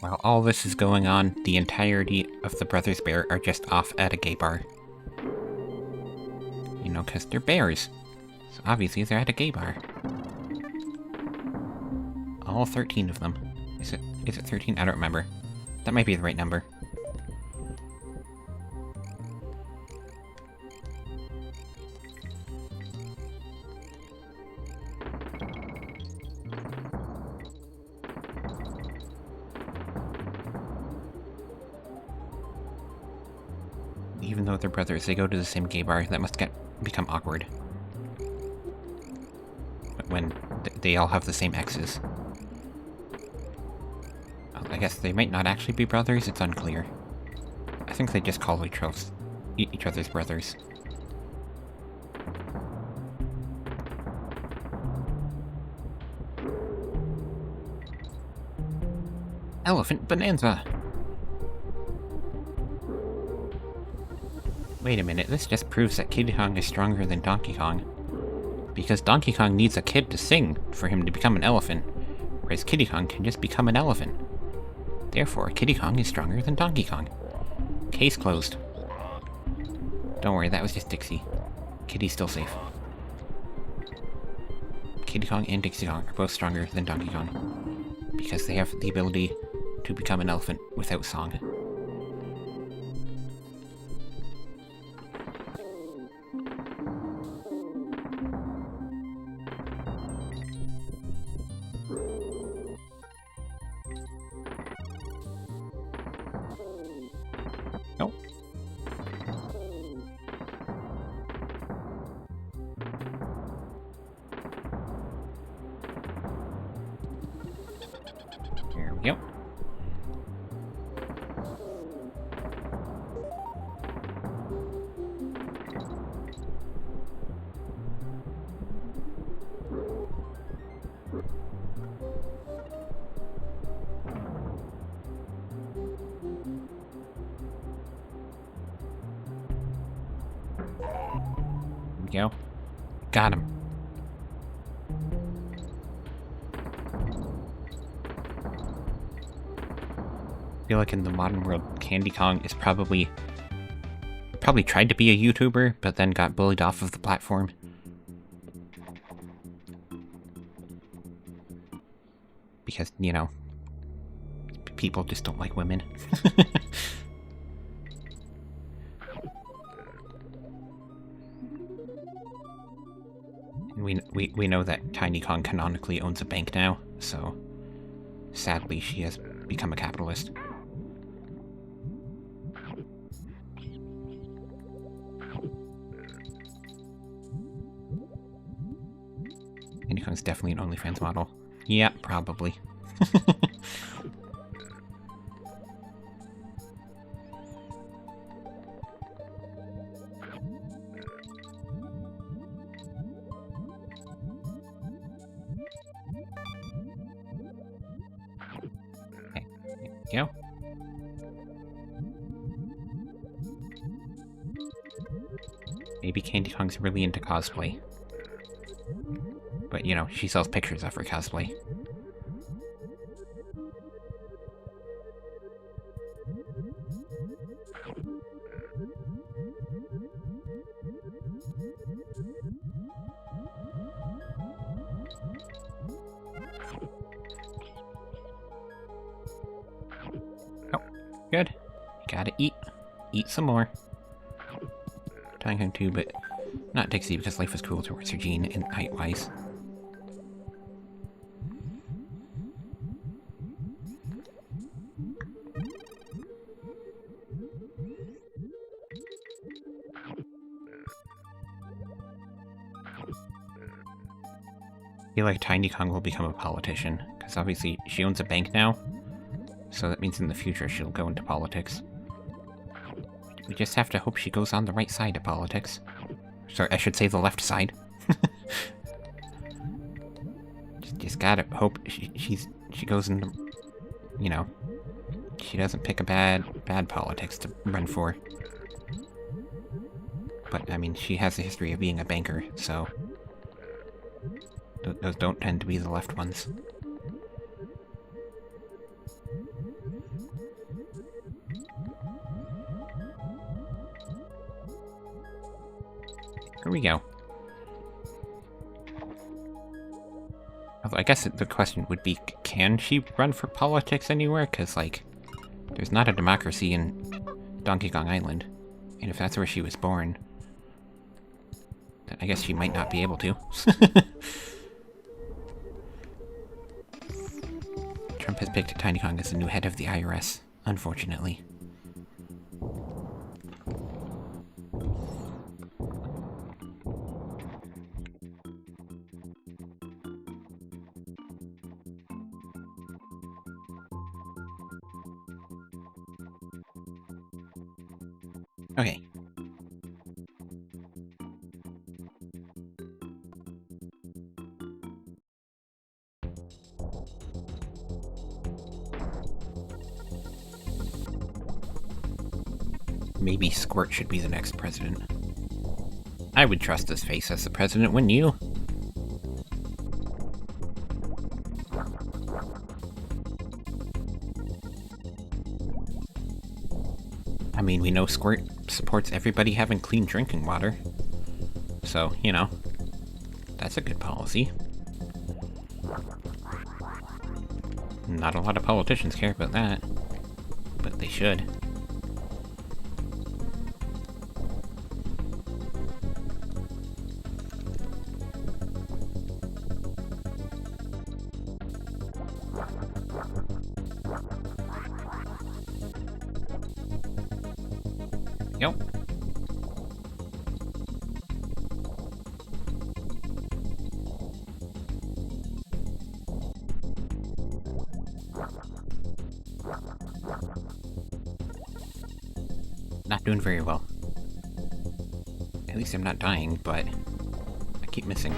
While all this is going on, the entirety of the Brothers Bear are just off at a gay bar. You know, because they're bears. So obviously they're at a gay bar. All 13 of them. Is it 13? I don't remember. That might be the right number. Even though they're brothers, they go to the same gay bar. That must become awkward. When they all have the same exes. I guess they might not actually be brothers, it's unclear. I think they just call each other's brothers. Elephant Bonanza! Wait a minute, this just proves that Kiddy Kong is stronger than Donkey Kong. Because Donkey Kong needs a kid to sing for him to become an elephant, whereas Kiddy Kong can just become an elephant. Therefore, Kiddy Kong is stronger than Donkey Kong. Case closed. Don't worry, that was just Dixie. Kiddy's still safe. Kiddy Kong and Dixie Kong are both stronger than Donkey Kong, because they have the ability to become an elephant without song. Nope. There we go. Go. Got him. I feel like in the modern world, Candy Kong is probably tried to be a YouTuber, but then got bullied off of the platform. Because, you know, people just don't like women. We know that Tiny Kong canonically owns a bank now, so sadly she has become a capitalist. Tiny Kong's definitely an OnlyFans model. Yeah, probably. Go. Maybe Candy Kong's really into cosplay. But, you know, she sells pictures of her cosplay. Oh, good. You gotta eat. Eat some more. Tiny Kong too, but not Dixie because life was cruel towards her Gene and height-wise. I feel like Tiny Kong will become a politician, because obviously she owns a bank now, so that means in the future she'll go into politics. We just have to hope she goes on the right side of politics. Sorry, I should say the left side. just gotta hope she goes into, you know, she doesn't pick a bad politics to run for. But, I mean, she has a history of being a banker, so... Those don't tend to be the left ones. Here we go. Although I guess the question would be, can she run for politics anywhere? Because, like, there's not a democracy in Donkey Kong Island. And if that's where she was born, then I guess she might not be able to. Trump has picked Tiny Kong as the new head of the IRS, unfortunately. Okay. Maybe Squirt should be the next president. I would trust this face as the president, wouldn't you? I mean, we know Squirt supports everybody having clean drinking water. So, you know, that's a good policy. Not a lot of politicians care about that, but they should. Yep. Not doing very well. At least I'm not dying, but I keep missing.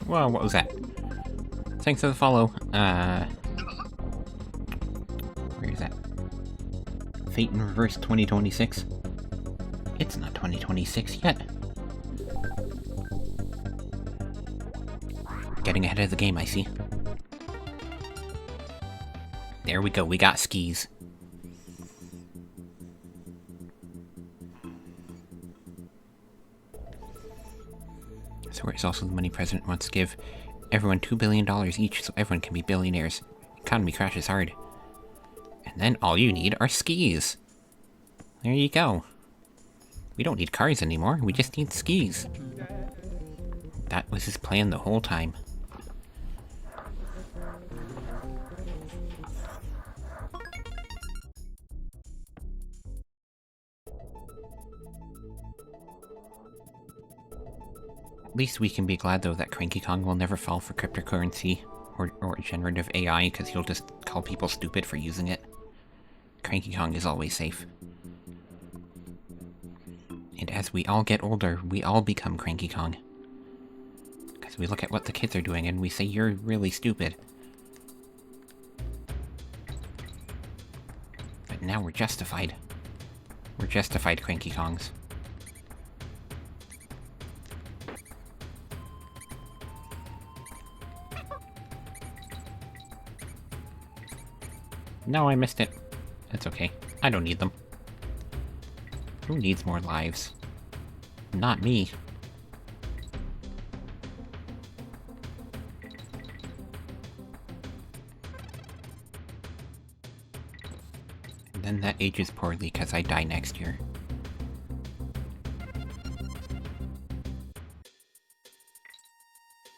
Whoa, what was that? Thanks for the follow. Where is that? Fate in Reverse 2026? It's not 2026 yet. Getting ahead of the game, I see. There we go, we got skis. So where's also the money president wants to give everyone $2 billion each so everyone can be billionaires. Economy crashes hard. And then all you need are skis. There you go. We don't need cars anymore, we just need skis. That was his plan the whole time. At least we can be glad, though, that Cranky Kong will never fall for cryptocurrency or generative AI, because he'll just call people stupid for using it. Cranky Kong is always safe. And as we all get older, we all become Cranky Kong. Because we look at what the kids are doing and we say, you're really stupid. But now we're justified. We're justified Cranky Kongs. No, I missed it. That's okay. I don't need them. Who needs more lives? Not me. And then that ages poorly because I die next year.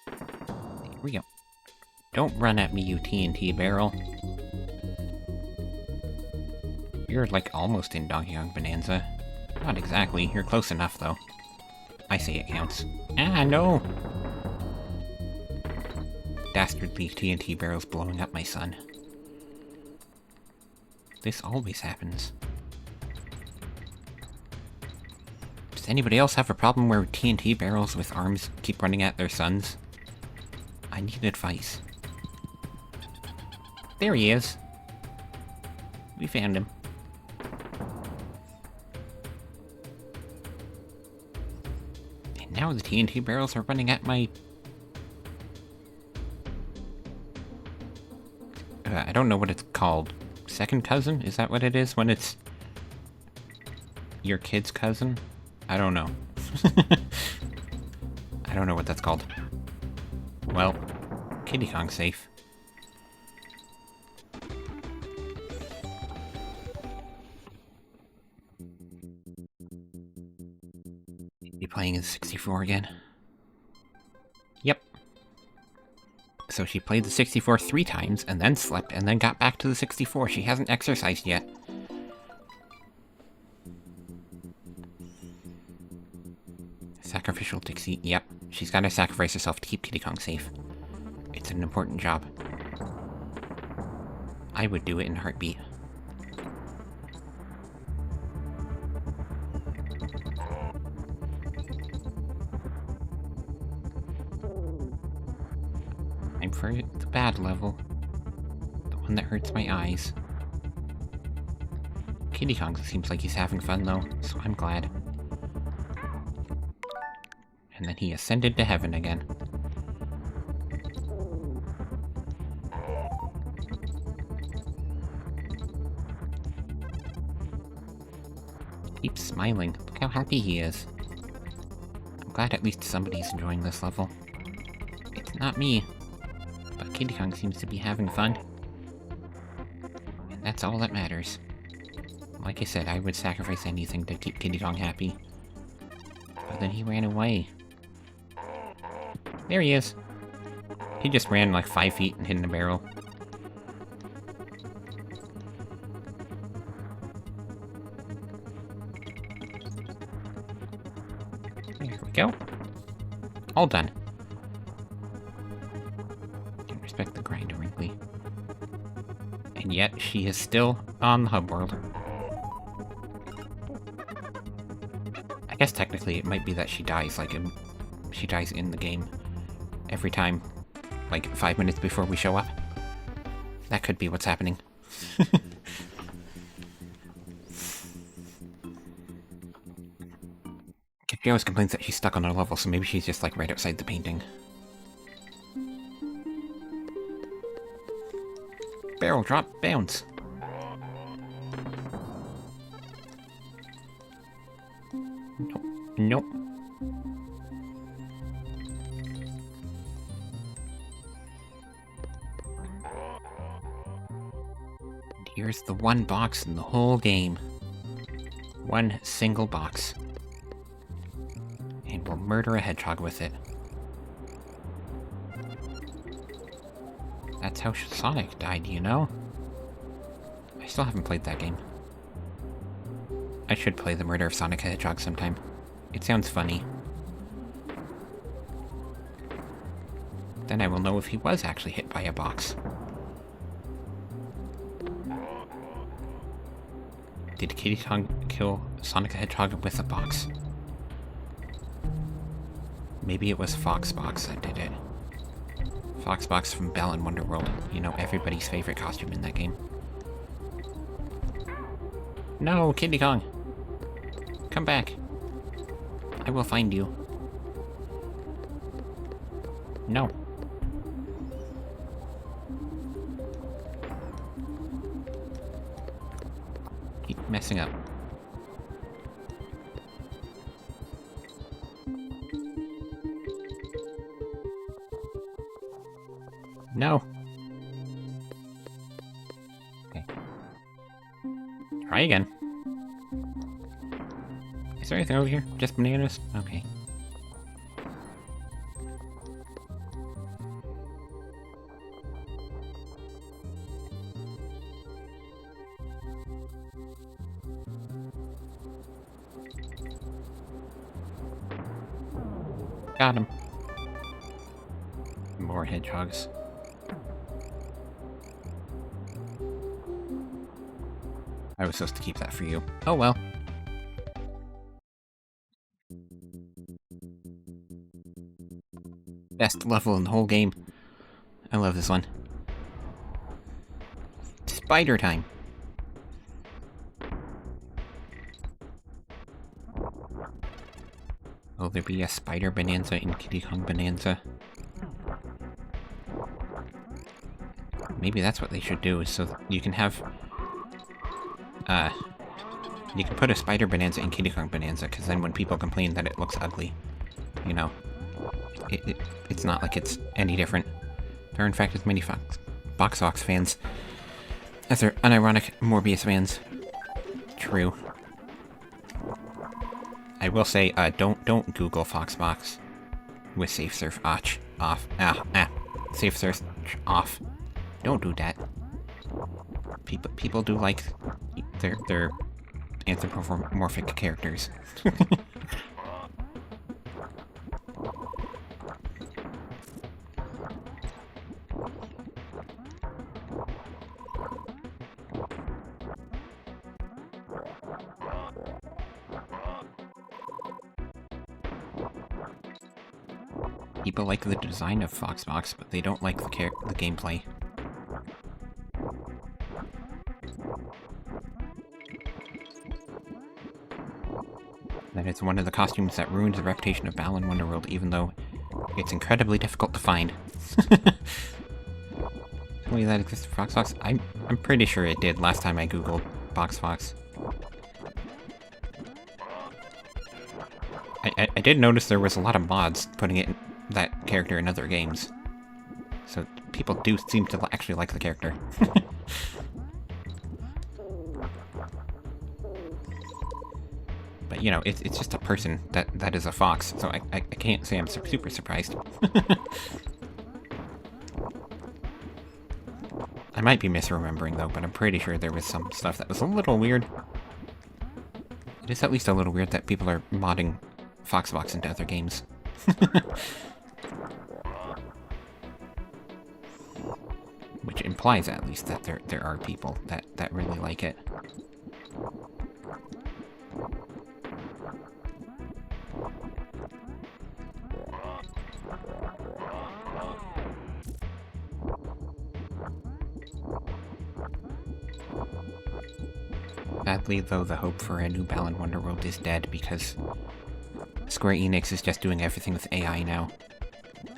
Here we go. Don't run at me, you TNT barrel. You're, like, almost in Donkey Kong Bonanza. Not exactly. You're close enough, though. I say it counts. Ah, no! Dastardly TNT barrels blowing up my son. This always happens. Does anybody else have a problem where TNT barrels with arms keep running at their sons? I need advice. There he is. We found him. Now the TNT barrels are running at my... I don't know what it's called. Second cousin? Is that what it is when it's... your kid's cousin? I don't know. I don't know what that's called. Well, Kiddy Kong's safe. You playing in 64 again? Yep. So she played the 64 3 times, and then slept, and then got back to the 64. She hasn't exercised yet. Sacrificial Dixie. Yep. She's gotta sacrifice herself to keep Kiddy Kong safe. It's an important job. I would do it in a heartbeat. I'm for the bad level. The one that hurts my eyes. Kiddy Kong seems like he's having fun though, so I'm glad. And then he ascended to heaven again. Keeps smiling. Look how happy he is. I'm glad at least somebody's enjoying this level. It's not me. But Kiddy Kong seems to be having fun. And that's all that matters. Like I said, I would sacrifice anything to keep Kiddy Kong happy. But then he ran away. There he is. He just ran like 5 feet and hid in a barrel. There we go. All done. Can't respect the grinder, Wrinkly. And yet, she is still on the hub world. I guess technically it might be that she dies, like, she dies in the game. Every time, like 5 minutes before we show up. That could be what's happening. She always complains that she's stuck on her level, so maybe she's just like right outside the painting. Barrel drop, bounce. Nope. Nope. Here's the one box in the whole game. One single box. And we'll murder a hedgehog with it. That's how Sonic died, you know? I still haven't played that game. I should play the Murder of Sonic the Hedgehog sometime. It sounds funny. Then I will know if he was actually hit by a box. Did Kiddy Kong kill Sonic the Hedgehog with a box? Maybe it was Foxbox that did it. Foxbox from Belle in Wonderworld. You know, everybody's favorite costume in that game. No, Kiddy Kong! Come back. I will find you. No. Keep messing up. No. Okay. Try again. Is there anything over here? Just bananas? Okay. Got him. More hedgehogs. I was supposed to keep that for you. Oh well. Best level in the whole game. I love this one. Spider time. Will there be a Spider Bonanza in Kiddy Kong Bonanza? Maybe that's what they should do, is so you can have... you can put a Spider Bonanza in Kiddy Kong Bonanza, because then when people complain that it looks ugly, you know, it's not like it's any different. There are in fact as many Box Fox fans as there are unironic Morbius fans. True. I will say, don't Google Foxbox with safe search off. Safe search off. Don't do that. People do like their anthropomorphic characters. People like the design of Foxbox, but they don't like the gameplay. That it's one of the costumes that ruins the reputation of Balan Wonderworld, even though it's incredibly difficult to find. Tell me that exists for Foxbox? I'm pretty sure it did last time I googled Box Fox. I did notice there was a lot of mods putting that character in other games. So people do seem to actually like the character. But, you know, it's just a person that is a fox, so I can't say I'm super surprised. I might be misremembering, though, but I'm pretty sure there was some stuff that was a little weird. It is at least a little weird that people are modding Foxbox into other games. Which implies, at least, that there are people that really like it. Sadly, though, the hope for a new Balan Wonderworld is dead because Square Enix is just doing everything with AI now.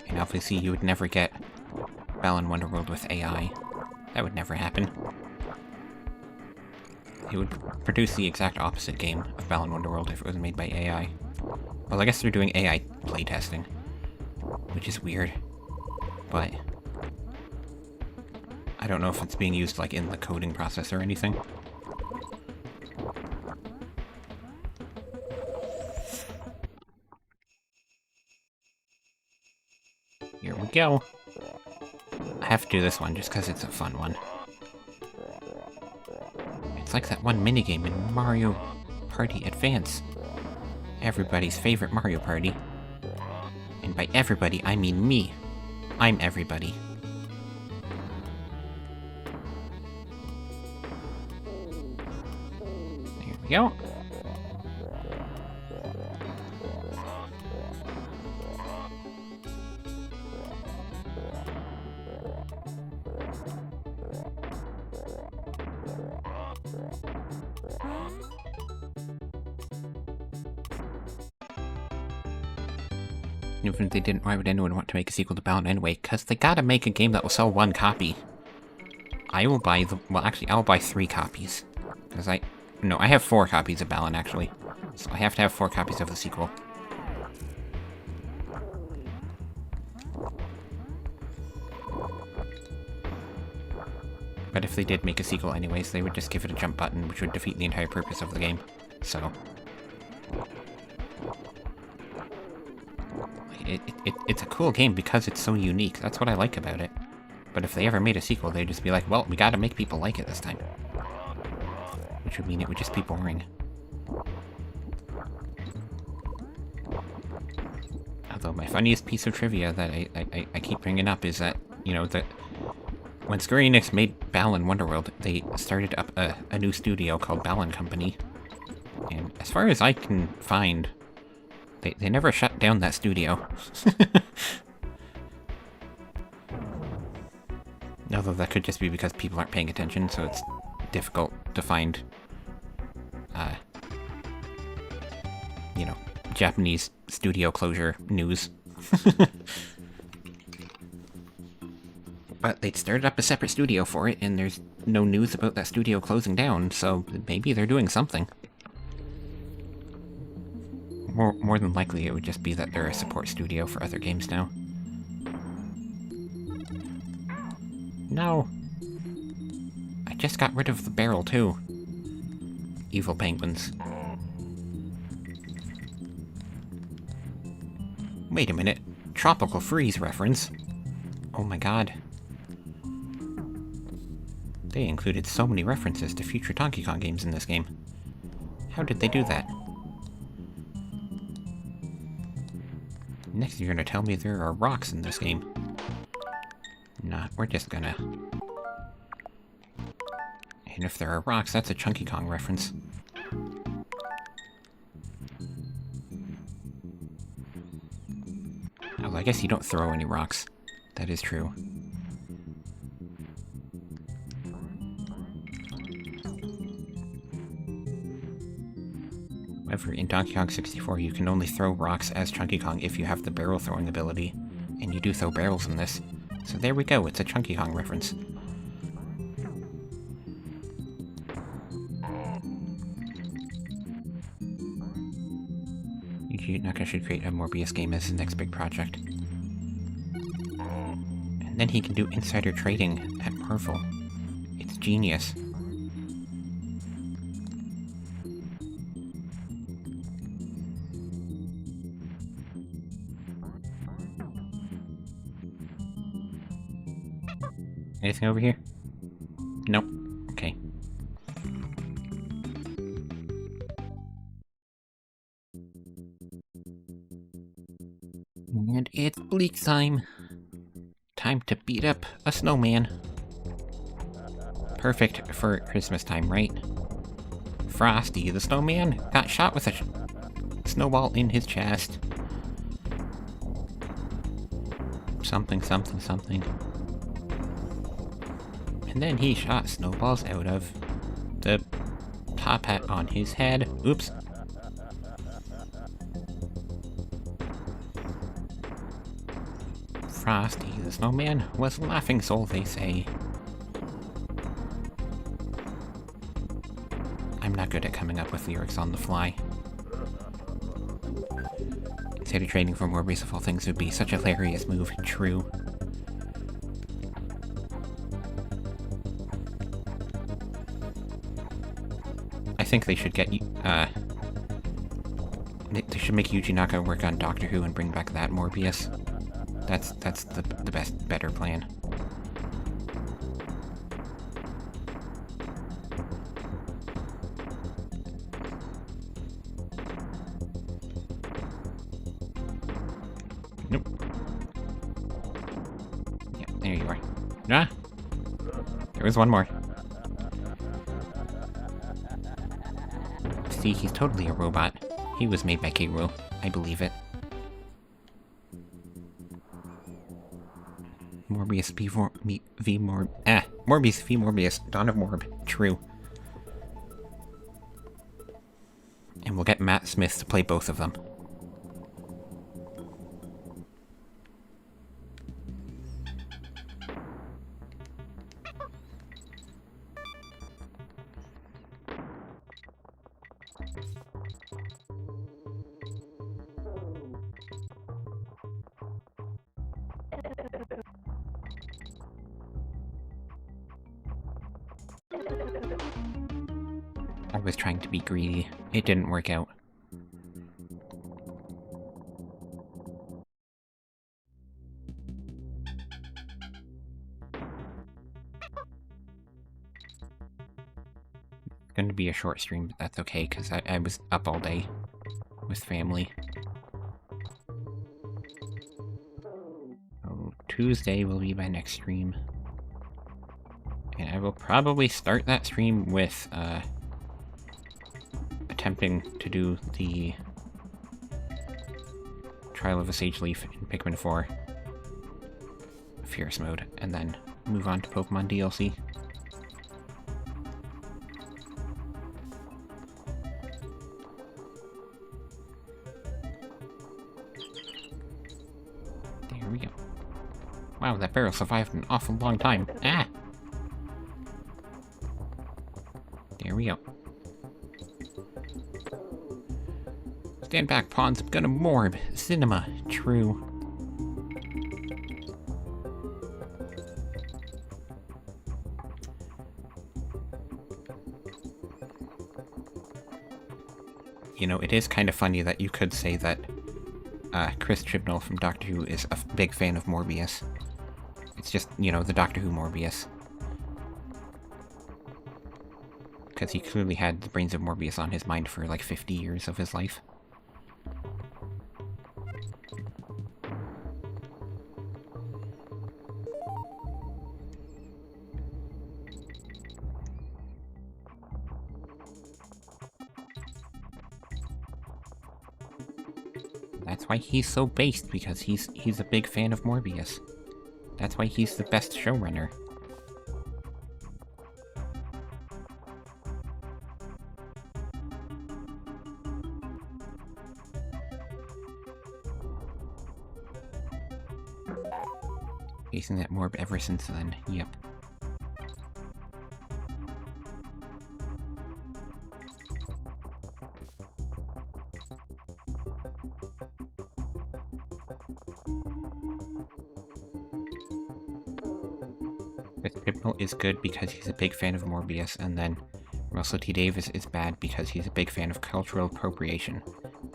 And obviously you would never get Balan Wonderworld with AI. That would never happen. It would produce the exact opposite game of Balan Wonderworld if it was made by AI. Well, I guess they're doing AI playtesting, which is weird. But I don't know if it's being used, like, in the coding process or anything. Here we go. I have to do this one just because it's a fun one. It's like that one minigame in Mario Party Advance. Everybody's favorite Mario Party. And by everybody, I mean me. I'm everybody. There we go. Even if they didn't, why would anyone want to make a sequel to Balan anyway? Because they gotta make a game that will sell one copy. I will buy well, actually, I'll buy 3 copies. Because I have 4 copies of Balan, actually. So I have to have 4 copies of the sequel. But if they did make a sequel anyways, they would just give it a jump button, which would defeat the entire purpose of the game. So it's a cool game because it's so unique. That's what I like about it. But if they ever made a sequel, they'd just be like, well, we gotta make people like it this time. Which would mean it would just be boring. Although my funniest piece of trivia that I keep bringing up is that, you know, that when Square Enix made Balan Wonderworld, they started up a new studio called Balan Company. And as far as I can find, they never shut down that studio. Although that could just be because people aren't paying attention, so it's difficult to find, you know, Japanese studio closure news. But they'd started up a separate studio for it, and there's no news about that studio closing down, so maybe they're doing something. More than likely, it would just be that they're a support studio for other games now. No! I just got rid of the barrel, too. Evil penguins. Wait a minute. Tropical Freeze reference. Oh my god. They included so many references to future Donkey Kong games in this game. How did they do that? Next you're gonna tell me there are rocks in this game. Nah, we're just gonna... And if there are rocks, that's a Chunky Kong reference. Oh, I guess you don't throw any rocks. That is true. However, in Donkey Kong 64, you can only throw rocks as Chunky Kong if you have the barrel throwing ability, and you do throw barrels in this. So there we go, it's a Chunky Kong reference. Yuji Naka should create a Morbius game as his next big project. And then he can do insider trading at Marvel. It's genius. Anything over here? Nope. Okay. And it's Bleak time. Time to beat up a snowman. Perfect for Christmas time, right? Frosty the snowman got shot with a snowball in his chest. Something, something, something. And then he shot snowballs out of the top hat on his head. Oops. Frosty the snowman was laughing, so they say. I'm not good at coming up with lyrics on the fly. Instead of trading for Morbius of all things would be such a hilarious move. True. I think they should get, they should make Yuji Naka work on Doctor Who and bring back that Morbius. That's the better plan. Nope. Yeah, there you are. Ah! There was one more. See, he's totally a robot. He was made by K. Rool. I believe it. Morbius Morbius v Morbius. Dawn of Morb. True. And we'll get Matt Smith to play both of them. I was trying to be greedy. It didn't work out. It's going to be a short stream, but that's okay, because I was up all day with family. So Tuesday will be my next stream. And I will probably start that stream with, attempting to do the Trial of a Sage Leaf in Pikmin 4 Fierce Mode, and then move on to Pokemon DLC. Here we go. Wow, that barrel survived an awful long time. Ah! There we go. Stand back, pawns. I'm gonna morb. Cinema. True. You know, it is kind of funny that you could say that Chris Chibnall from Doctor Who is a big fan of Morbius. It's just, you know, the Doctor Who Morbius. Because he clearly had the brains of Morbius on his mind for like 50 years of his life. That's why he's so based, because he's a big fan of Morbius. That's why he's the best showrunner. Facing that morb ever since then, yep. Chibnall is good because he's a big fan of Morbius, and then Russell T Davies is bad because he's a big fan of cultural appropriation,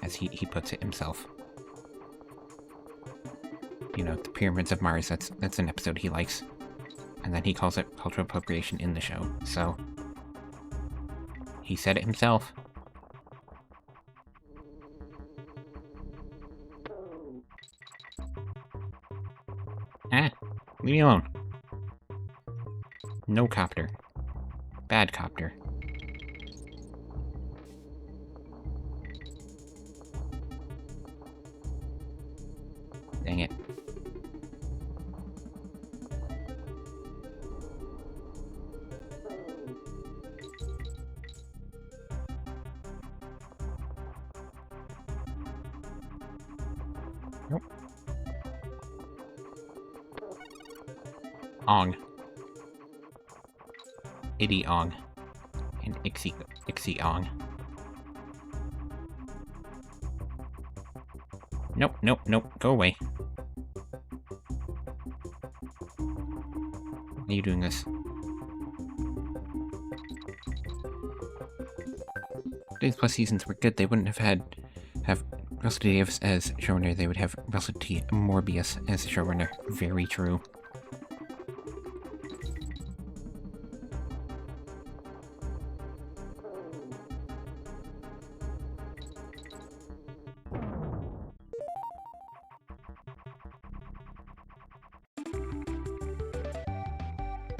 as he puts it himself. You know, the Pyramids of Mars, that's an episode he likes. And then he calls it cultural appropriation in the show, so... he said it himself. Ah! Leave me alone. No copter. Bad copter. Dang it. Nope. Ong. Itty Ong. And Ixie Ong. Nope, nope, nope. Go away. Why are you doing this? Days Plus seasons were good. They wouldn't have Russell T Davies as showrunner. They would have Russell T Morbius as showrunner. Very true.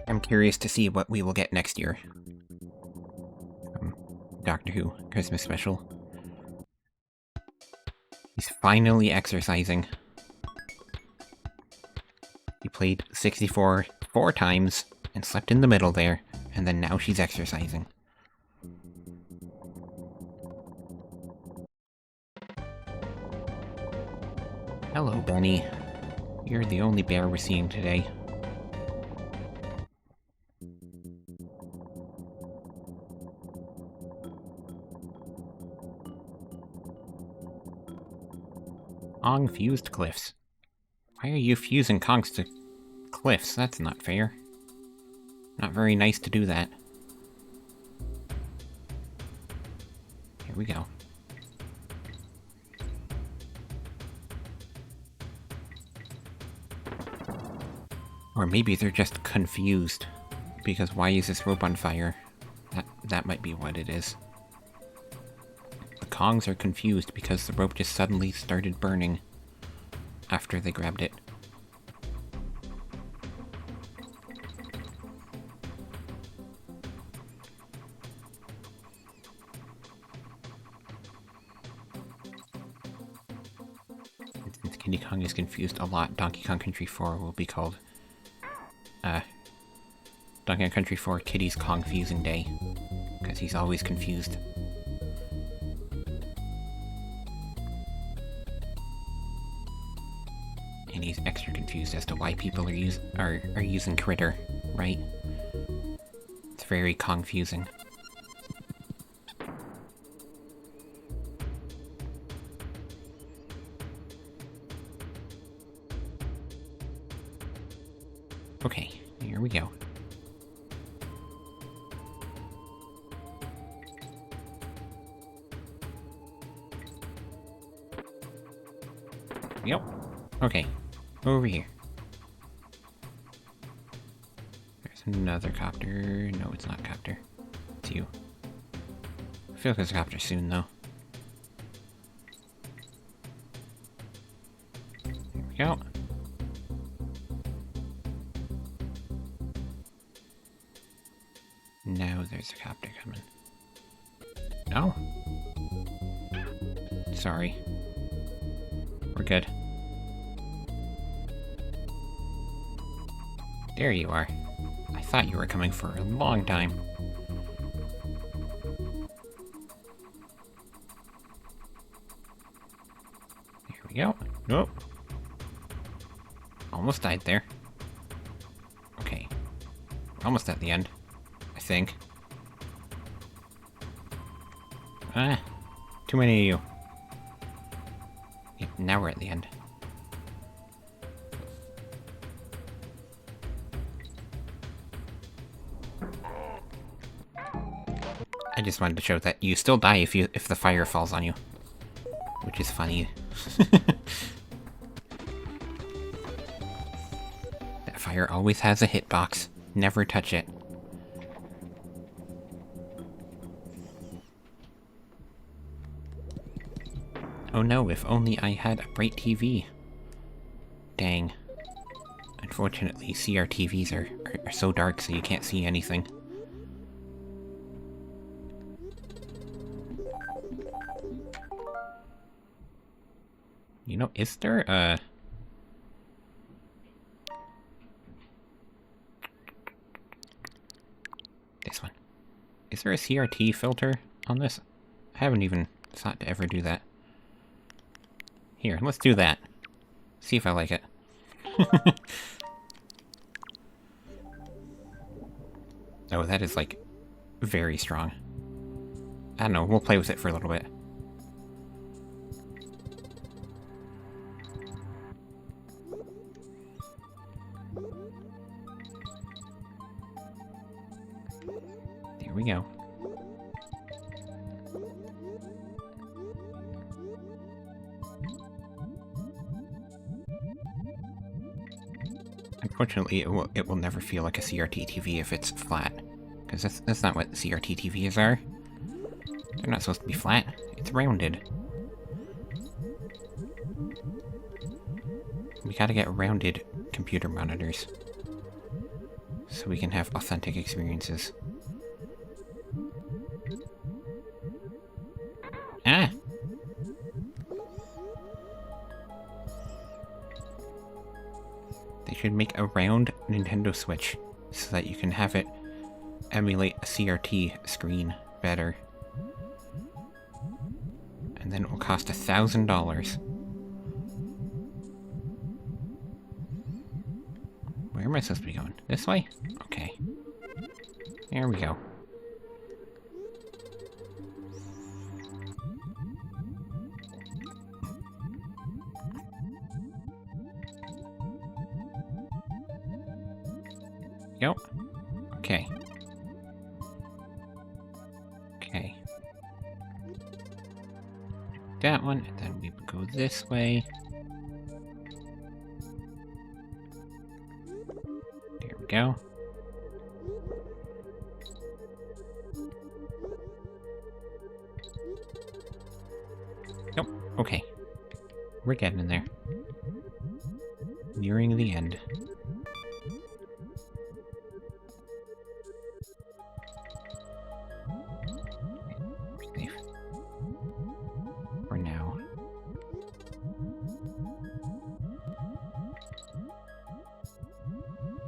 I'm curious to see what we will get next year. Doctor Who Christmas special. He's finally exercising. He played 64 4 times and slept in the middle there, and then now she's exercising. Hello, Benny. You're the only bear we're seeing today. Ong fused cliffs. Why are you fusing Kongs to cliffs? That's not fair. Not very nice to do that. Here we go. Or maybe they're just confused. Because why is this rope on fire? That might be what it is. The Kongs are confused because the rope just suddenly started burning after they grabbed it. Since Kiddy Kong is confused a lot, Donkey Kong Country 4 will be called Donkey Kong Country 4 Kiddy's Kong Fusing Day, because he's always confused. And he's extra confused as to why people are using critter, right? It's very confusing. Okay, here we go. Yep. Okay, over here. There's another copter. No, it's not a copter. It's you. I feel like there's a copter soon, though. Here we go. Now there's a copter coming. No? Sorry. We're good. There you are. I thought you were coming for a long time. There we go. Nope. Almost died there. Okay. We're almost at the end. I think. Ah. Too many of you. Yep, now we're at the end. I just wanted to show that you still die if the fire falls on you. Which is funny. That fire always has a hitbox. Never touch it. Oh no, if only I had a bright TV. Dang. Unfortunately, CRTVs are so dark so you can't see anything. You know, is there a... This one. Is there a CRT filter on this? I haven't even thought to ever do that. Here, let's do that. See if I like it. Oh, that is, like, very strong. I don't know, we'll play with it for a little bit. There we go. Unfortunately, it will never feel like a CRT TV if it's flat. Because that's not what CRT TVs are. They're not supposed to be flat. It's rounded. We gotta get rounded computer monitors. So we can have authentic experiences. Ah! They should make a round Nintendo Switch so that you can have it emulate a CRT screen better. And then it will cost $1,000. Where am I supposed to be going? This way? Okay. There we go. Yep. Okay. Okay. That one, and then we would go this way. There we go. Yep, okay. We're getting in there. Nearing the end. Safe. For now.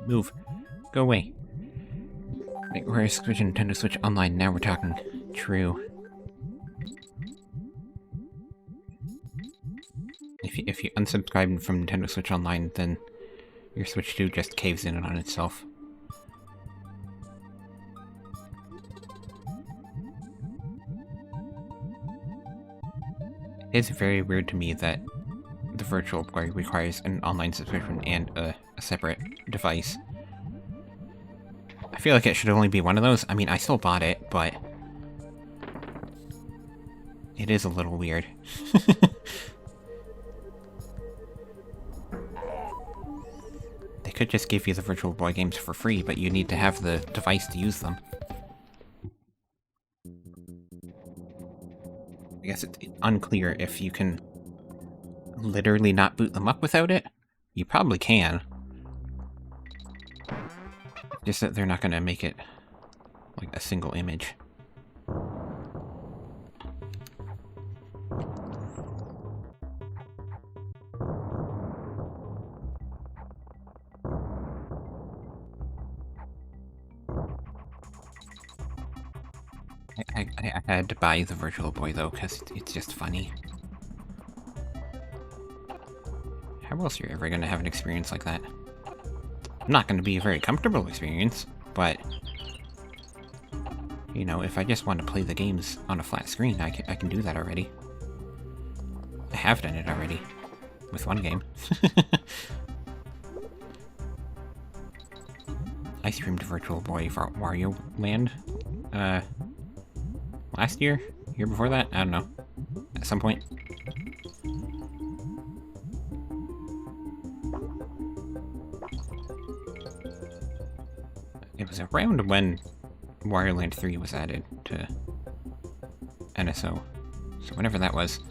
Move. Go away. Wait, we're switching Nintendo Switch Online, now we're talking. True. If you unsubscribe from Nintendo Switch Online, then your Switch 2 just caves in on itself. It is very weird to me that the Virtual Boy requires an online subscription and a separate device. I feel like it should only be one of those. I mean, I still bought it, but it is a little weird. They could just give you the Virtual Boy games for free, but you need to have the device to use them. I guess it's unclear if you can literally not boot them up without it. You probably can. Just that they're not going to make it like a single image. I had to buy the Virtual Boy though, because it's just funny. How else are you ever going to have an experience like that? Not going to be a very comfortable experience, but you know, if I just want to play the games on a flat screen, I can do that already. I have done it already with one game. I streamed Virtual Boy for Wario Land last year? Year before that? I don't know. At some point. It was around when Wario Land 3 was added to NSO. So whenever that was.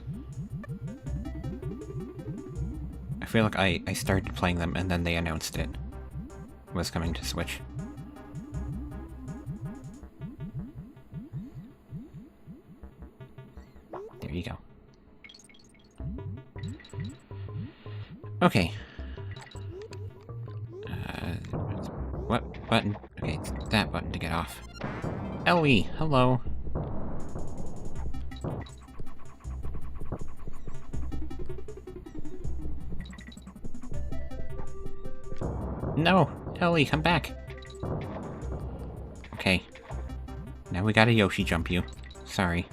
I feel like I started playing them and then they announced it was coming to Switch. There you go. Okay. What button? Okay, it's that button to get off. Ellie, hello. No, Ellie, come back. Okay. Now we gotta Yoshi jump you. Sorry.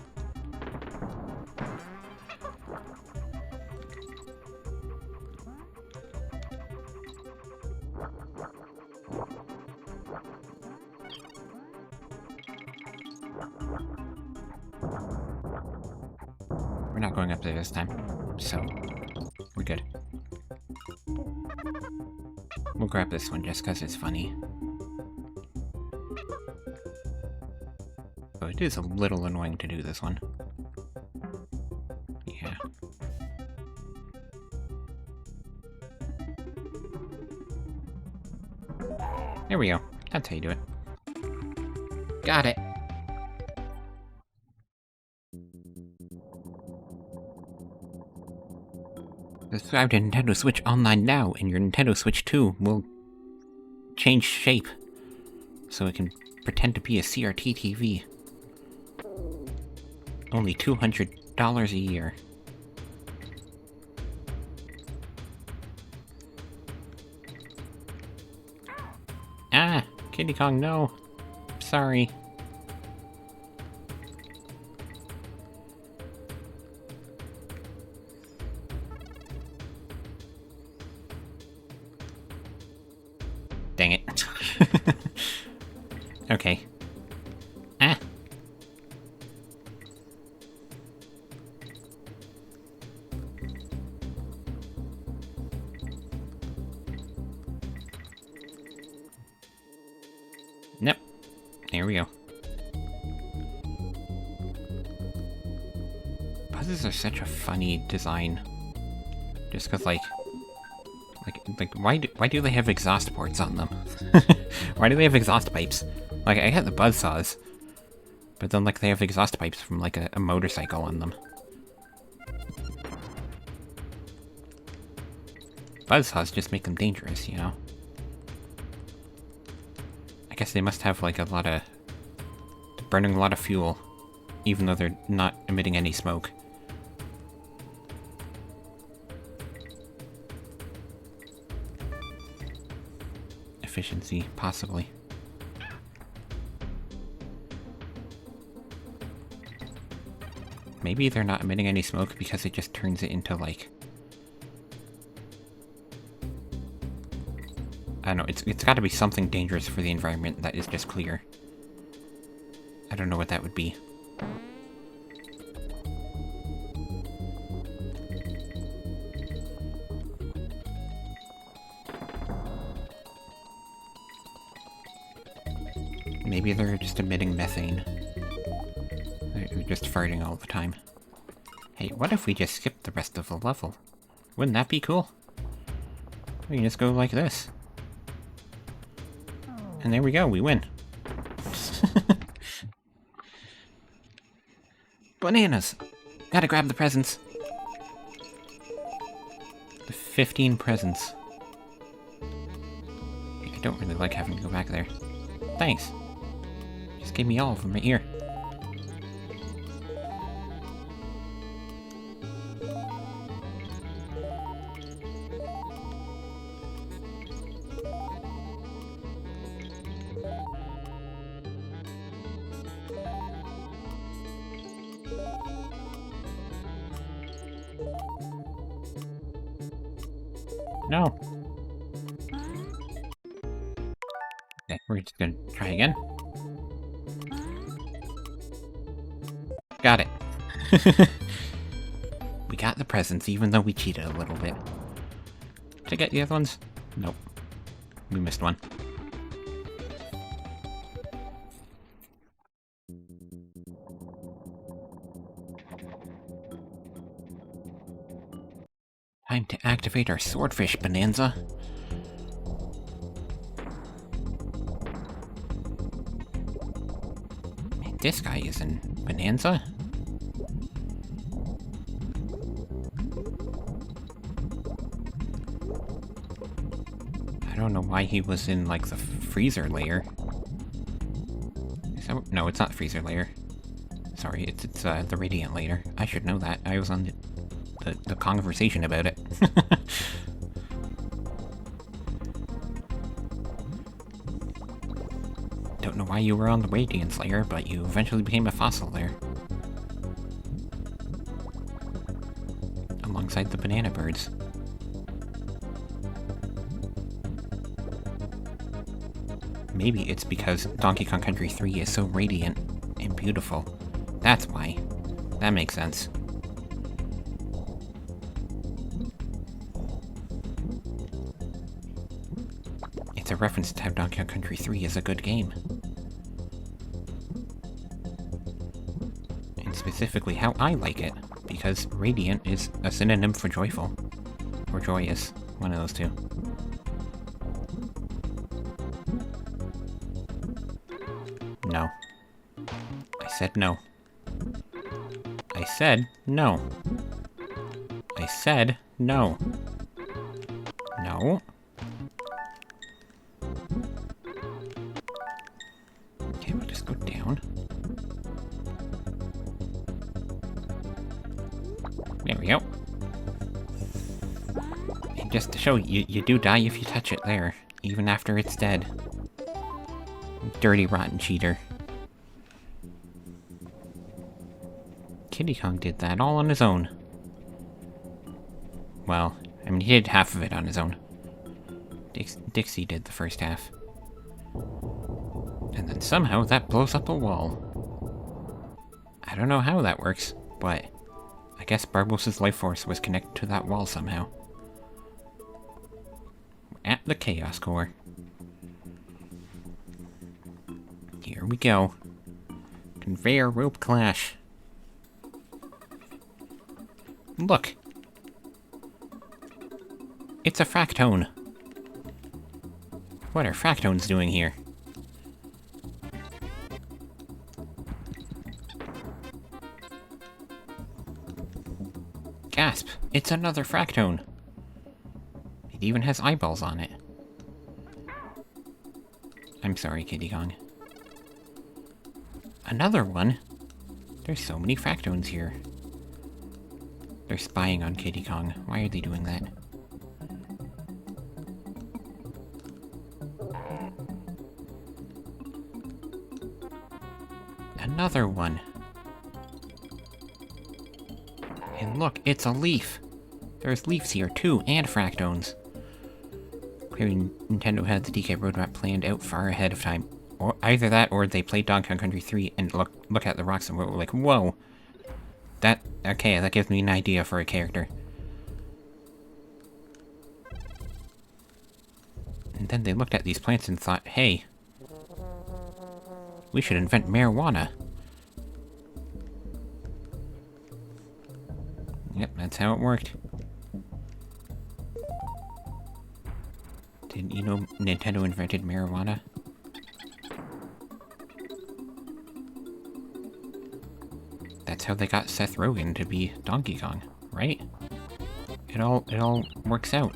We're not going up there this time, so we're good. We'll grab this one just because it's funny. Oh, it is a little annoying to do this one. Yeah. There we go. That's how you do it. Got it! Subscribe to Nintendo Switch Online now, and your Nintendo Switch 2 will change shape, so it can pretend to be a CRT TV. Only $200 a year. Ah! Kiddy Kong, no! Sorry. Dang it. Okay. Ah! Nope. There we go. Puzzles are such a funny design. Just cause why do they have exhaust ports on them? Why do they have exhaust pipes? Like, I get the buzzsaws, but then like they have exhaust pipes from like a motorcycle on them. Buzzsaws just make them dangerous, you know? I guess they must have like burning a lot of fuel, even though they're not emitting any smoke. efficiency, possibly. Maybe they're not emitting any smoke because it just turns it into, like... I don't know, it's gotta be something dangerous for the environment that is just clear. I don't know what that would be. Maybe they're just emitting methane. They're just farting all the time. Hey, what if we just skip the rest of the level? Wouldn't that be cool? We can just go like this. And there we go, we win. Bananas! Gotta grab the presents. The 15 presents. I don't really like having to go back there. Thanks. Just give me all of them right here. No. Okay, we're just gonna try again. Got it. We got the presents, even though we cheated a little bit. Did I get the other ones? Nope. We missed one. Time to activate our swordfish bonanza. Man, this guy is in bonanza. I don't know why he was in, like, the freezer layer. Is that, no, it's not the freezer layer. Sorry, it's the radiant layer. I should know that. I was on the conversation about it. Don't know why you were on the Radiance layer, but you eventually became a fossil there. Alongside the banana birds. Maybe it's because Donkey Kong Country 3 is so radiant and beautiful. That's why. That makes sense. It's a reference to how Donkey Kong Country 3 is a good game. And specifically how I like it, because radiant is a synonym for joyful. Or joyous. One of those two. No. I said no. I said no. I said no. No. Okay, we'll just go down. There we go. And just to show you, you do die if you touch it there, even after it's dead. Dirty, rotten cheater. Kiddy Kong did that all on his own. Well, I mean, he did half of it on his own. Dixie did the first half. And then somehow that blows up a wall. I don't know how that works, but I guess Barbos's life force was connected to that wall somehow. At the Chaos Core. Here we go. Conveyor rope clash. Look! It's a Fractone. What are Fractones doing here? Gasp! It's another Fractone! It even has eyeballs on it. I'm sorry, Kiddy Kong. Another one? There's so many Fractones here. They're spying on Kiddy Kong. Why are they doing that? another one. And look, it's a leaf. There's leaves here too, and fractones. Clearly, Nintendo had the DK roadmap planned out far ahead of time. Or either that, or they played Donkey Kong Country 3 and look at the rocks and were like, whoa. Okay, that gives me an idea for a character. And then they looked at these plants and thought, hey, we should invent marijuana. Yep, that's how it worked. Did you know Nintendo invented marijuana? That's how they got Seth Rogen to be Donkey Kong, right? It all works out.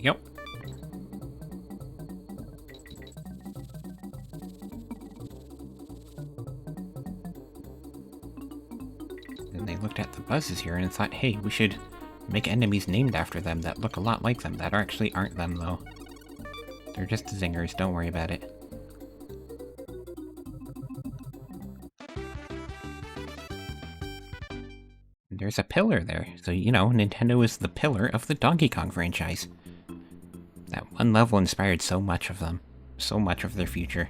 Yep. Then they looked at the buzzes here and thought, hey, we should make enemies named after them that look a lot like them, that actually aren't them, though. They're just zingers, don't worry about it. There's a pillar there, so you know, Nintendo is the pillar of the Donkey Kong franchise. That one level inspired so much of them. So much of their future.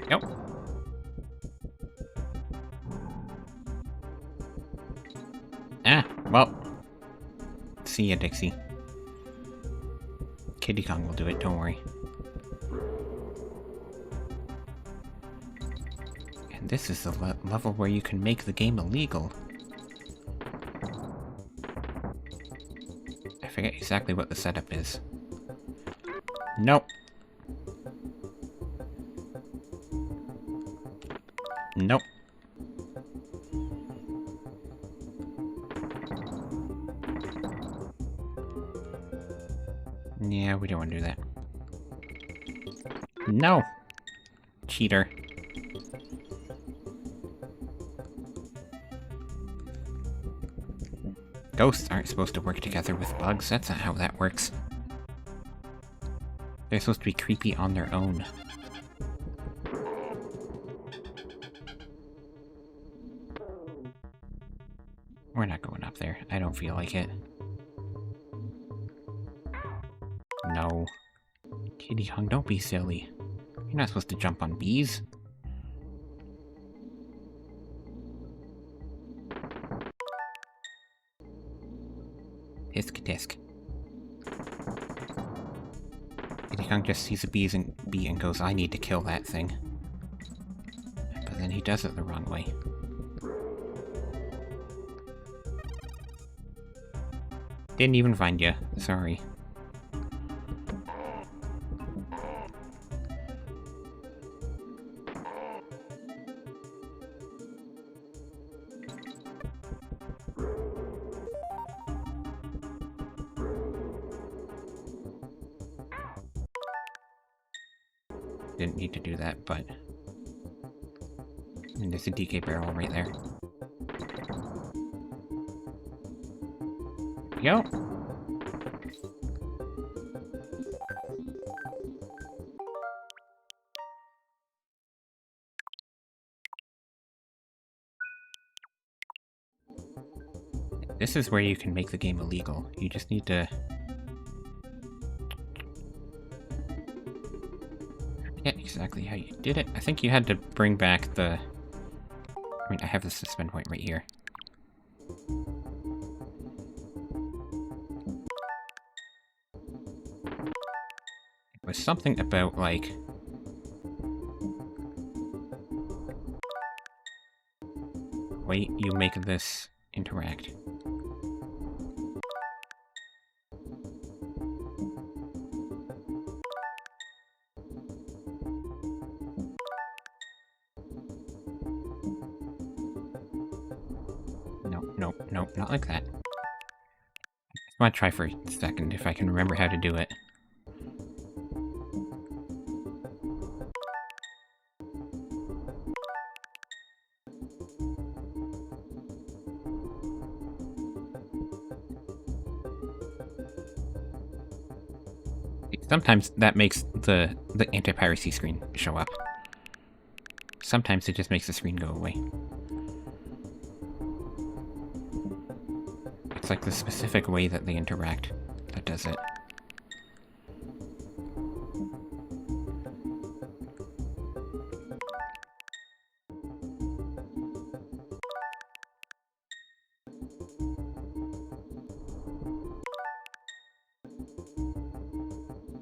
Yep. Ah, well. See ya, Dixie. Kiddy Kong will do it, don't worry. And this is the level where you can make the game illegal. I forget exactly what the setup is. Nope. Nope. Yeah, we don't want to do that. No! Cheater. Ghosts aren't supposed to work together with bugs, that's not how that works. They're supposed to be creepy on their own. We're not going up there. I don't feel like it. No. Kiddy Kong, don't be silly. You're not supposed to jump on bees. Tisk tisk. Kiddy Kong just sees a bee and goes, I need to kill that thing. But then he does it the wrong way. Didn't even find you. Sorry. Didn't need to do that, but... And there's a DK barrel right there. Yo! This is where you can make the game illegal. You just need to... I forget exactly how you did it. I think you had to bring back the... I mean, I have the suspend point right here. It was something about, like... way you make this interact. No, not like that. I want to try for a second if I can remember how to do it. Sometimes that makes the anti-piracy screen show up. Sometimes it just makes the screen go away. It's like the specific way that they interact that does it.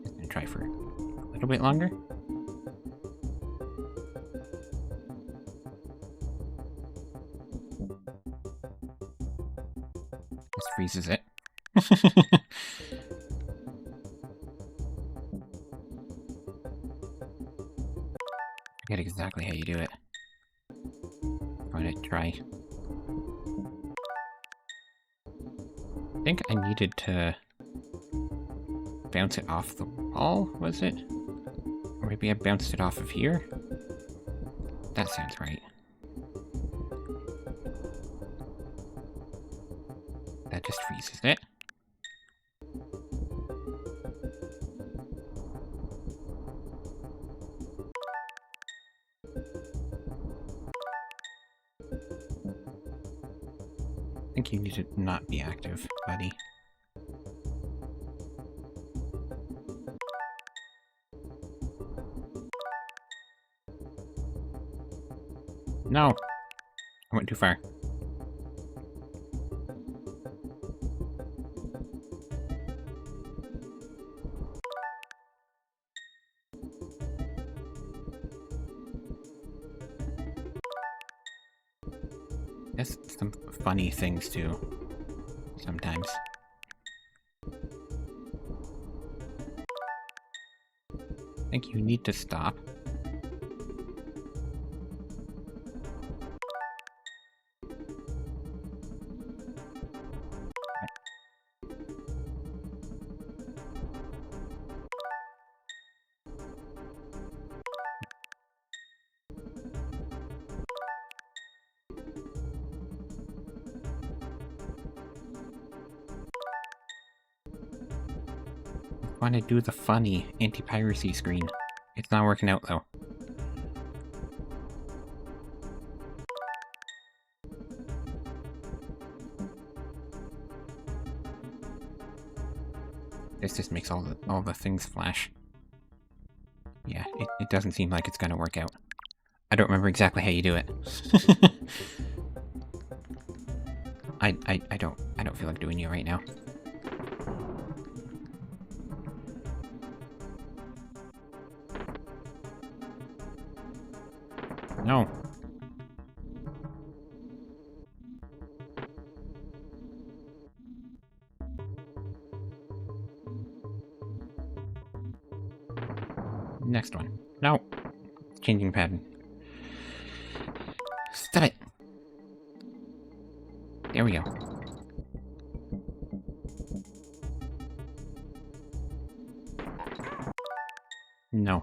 Just gonna try for a little bit longer. Just freezes it. I get exactly how you do it. I'm gonna try. I think I needed to bounce it off the wall, was it? Or maybe I bounced it off of here? That sounds right. That just freezes it. I think you need to not be active, buddy. No! I went too far. There's some funny things too, sometimes. I think you need to stop. I want to do the funny anti-piracy screen. It's not working out though. This just makes all the things flash. Yeah, it doesn't seem like it's gonna work out. I don't remember exactly how you do it. I don't feel like doing it right now. No. Next one. No. Changing pattern. Stop it. There we go. No.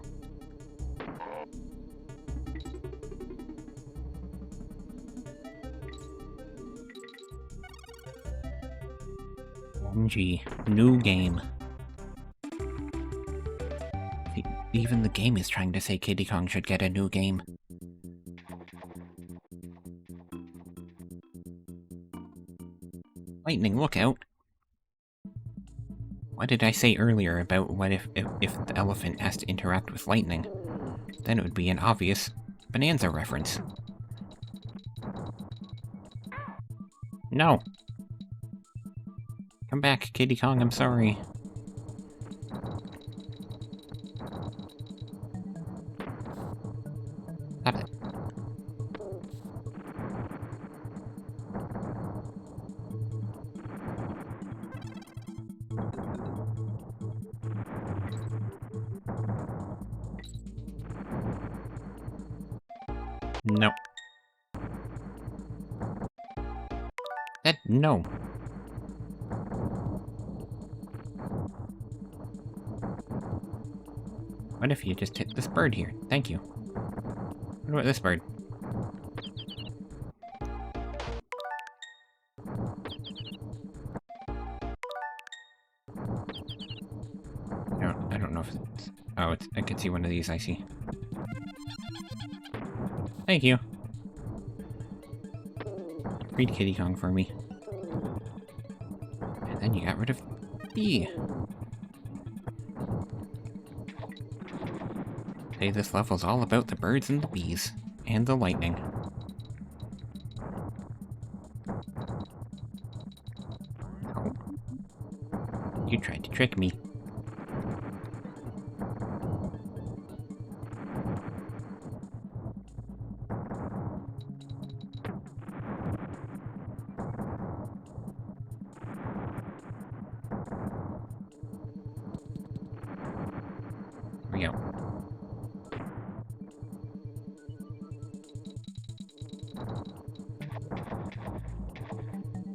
OMG. New game. Even the game is trying to say Kiddy Kong should get a new game. Lightning, look out! What did I say earlier about what if the elephant has to interact with lightning? Then it would be an obvious Bonanza reference. No! Come back, Kiddy Kong, I'm sorry. Stop it. Nope. No. What if you just hit this bird here? Thank you. What about this bird? I don't know if it's... Oh, I can see one of these, I see. Thank you. Freed Kitty Kong for me. And then you got rid of B. Hey, this level's all about the birds and the bees. And the lightning. Oh. You tried to trick me. Here we go.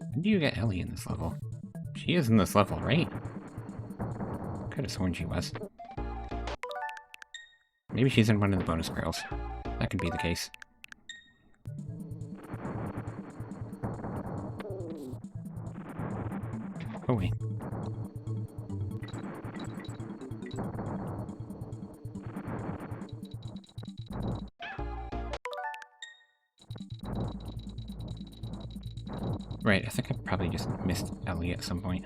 When do you get Ellie in this level? She is in this level, right? Could have sworn she was. Maybe she's in one of the bonus girls. That could be the case. Oh wait. Right, I think I probably just missed Ellie at some point.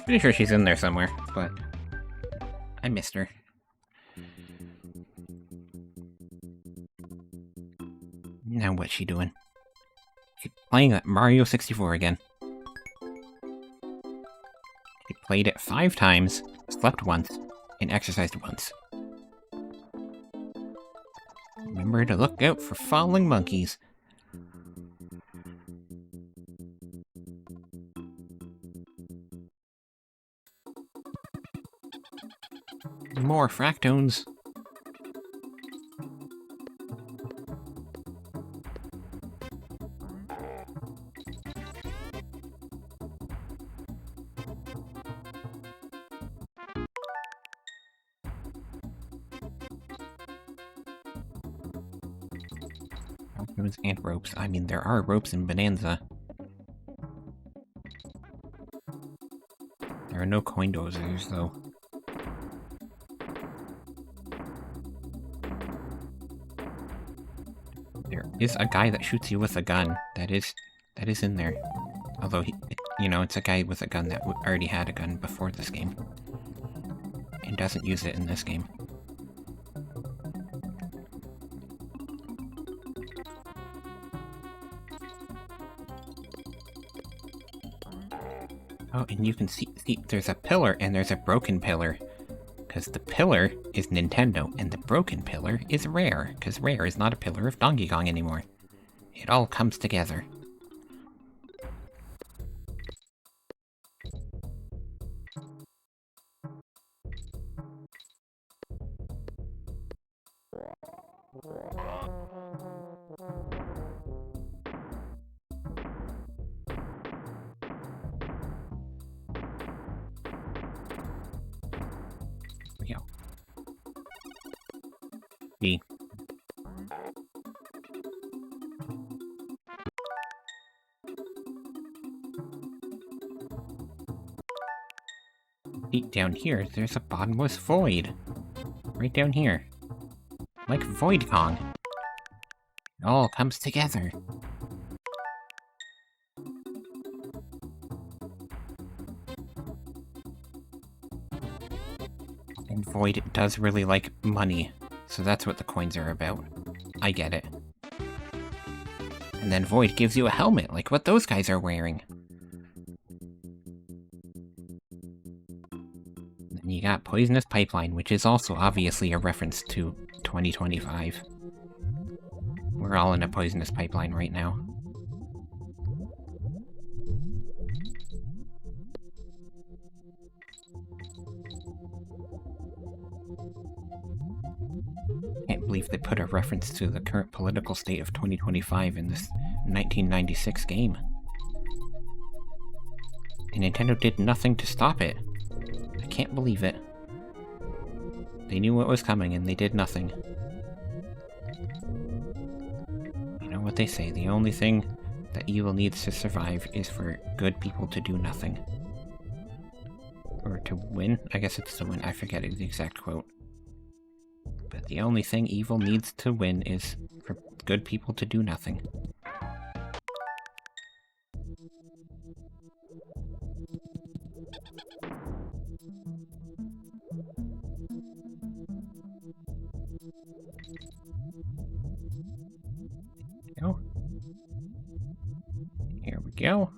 Pretty sure she's in there somewhere, but I missed her. Now what's she doing? She's playing that Mario 64 again. She played it 5 times, slept once, and exercised once. Remember to look out for falling monkeys. More fractones. Fractones and ropes. I mean, there are ropes in Bonanza. There are no coin dozers, though. There is a guy that shoots you with a gun. That is in there. Although, it's a guy with a gun that already had a gun before this game. And doesn't use it in this game. Oh, and you can see there's a pillar and there's a broken pillar. Because the pillar is Nintendo, and the broken pillar is Rare, because Rare is not a pillar of Donkey Kong anymore. It all comes together. Here we go. B. Deep down here, there's a bottomless void. Right down here. Like Void Kong. It all comes together. And Void does really like money, so that's what the coins are about. I get it. And then Void gives you a helmet, like what those guys are wearing. And you got Poisonous Pipeline, which is also obviously a reference to 2025. We're all in a poisonous pipeline right now. believe they put a reference to the current political state of 2025 in this 1996 game. And Nintendo did nothing to stop it. I can't believe it. They knew what was coming and they did nothing. You know what they say, the only thing that evil needs to survive is for good people to do nothing. Or to win? I guess it's to win, I forget the exact quote. But the only thing evil needs to win is for good people to do nothing. Go. Here we go.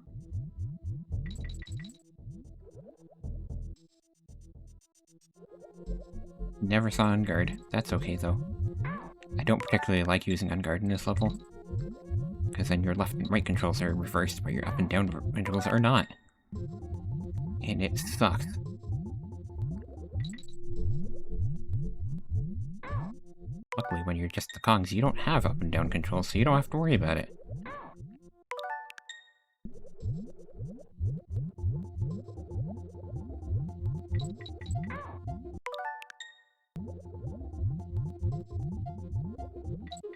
Never saw Unguard. That's okay, though. I don't particularly like using Unguard in this level, because then your left and right controls are reversed, but your up and down controls are not. And it sucks. Luckily, when you're just the Kongs, you don't have up and down controls, so you don't have to worry about it.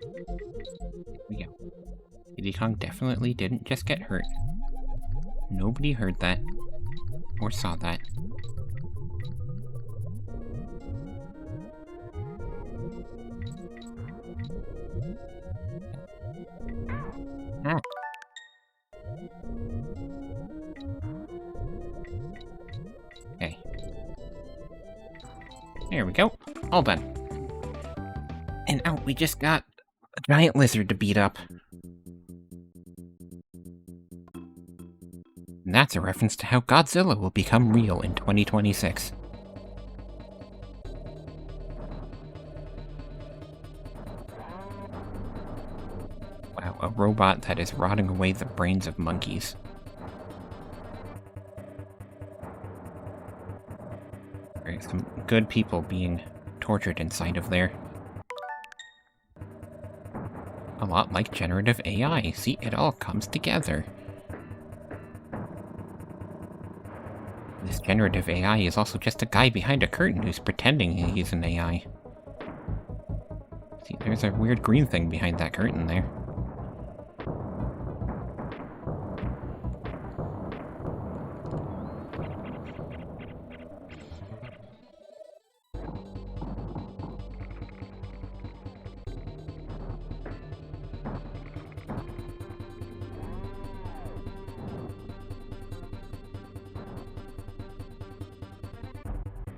Here we go. Diddy Kong definitely didn't just get hurt. Nobody heard that. Or saw that. Ah. Okay. There we go. All done. And out we just got a giant lizard to beat up. And that's a reference to how Godzilla will become real in 2026. Wow, a robot that is rotting away the brains of monkeys. Right, some good people being tortured inside of there. A lot like generative AI. See, it all comes together. This generative AI is also just a guy behind a curtain who's pretending he's an AI. See, there's a weird green thing behind that curtain there.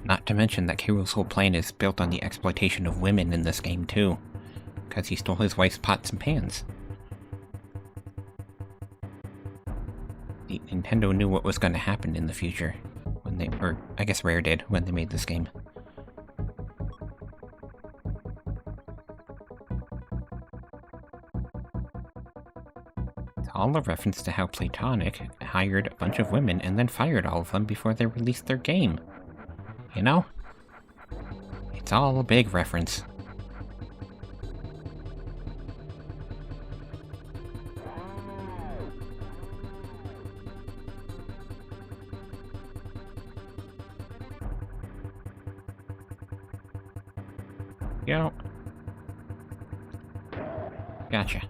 Not to mention that Kiro's whole plan is built on the exploitation of women in this game too, because he stole his wife's pots and pans. Nintendo knew what was going to happen in the future, when they, or I guess Rare did, when they made this game. It's all a reference to how Playtonic hired a bunch of women and then fired all of them before they released their game. You know? It's all a big reference. Go. Gotcha.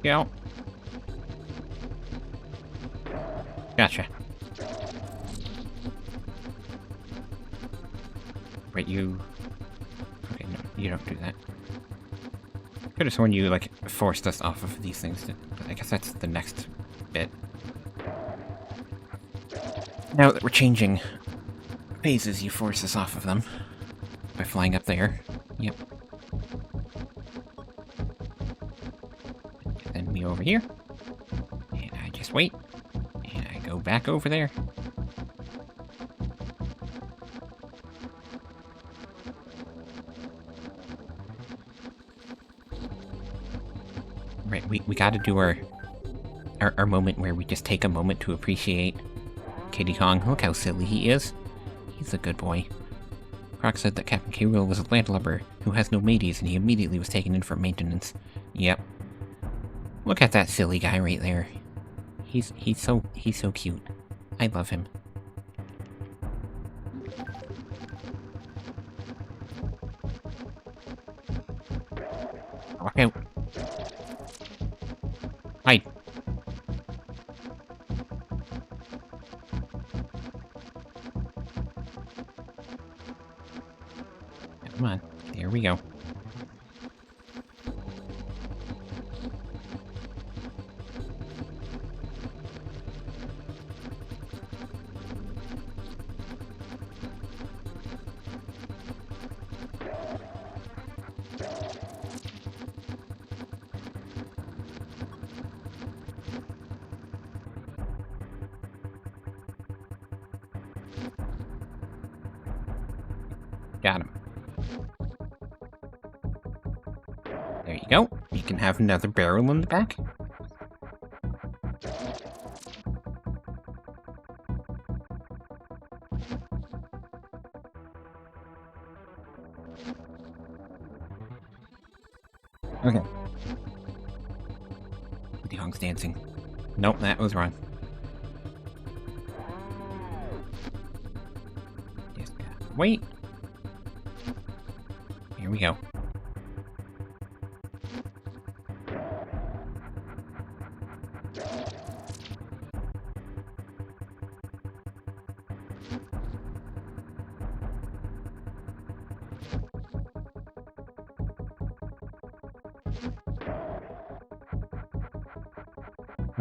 Go. Gotcha. Wait, you... Okay, no, you don't do that. Could have sworn you, like, forced us off of these things, but I guess that's the next bit. Now that we're changing phases, you force us off of them by flying up there. Yep. And then me over here. Just wait. And I go back over there. Right, we gotta do our moment where we just take a moment to appreciate Kiddy Kong. Look how silly he is. He's a good boy. Croc said that Captain K. Rool was a landlubber who has no mateys, and he immediately was taken in for maintenance. Yep. Look at that silly guy right there. He's so cute. I love him. Walk out. Hide. Come on. There we go. Got him. There you go. You can have another barrel in the back. Okay. Kiddy Kong's dancing. Nope, that was wrong. Just gotta wait. Here we go.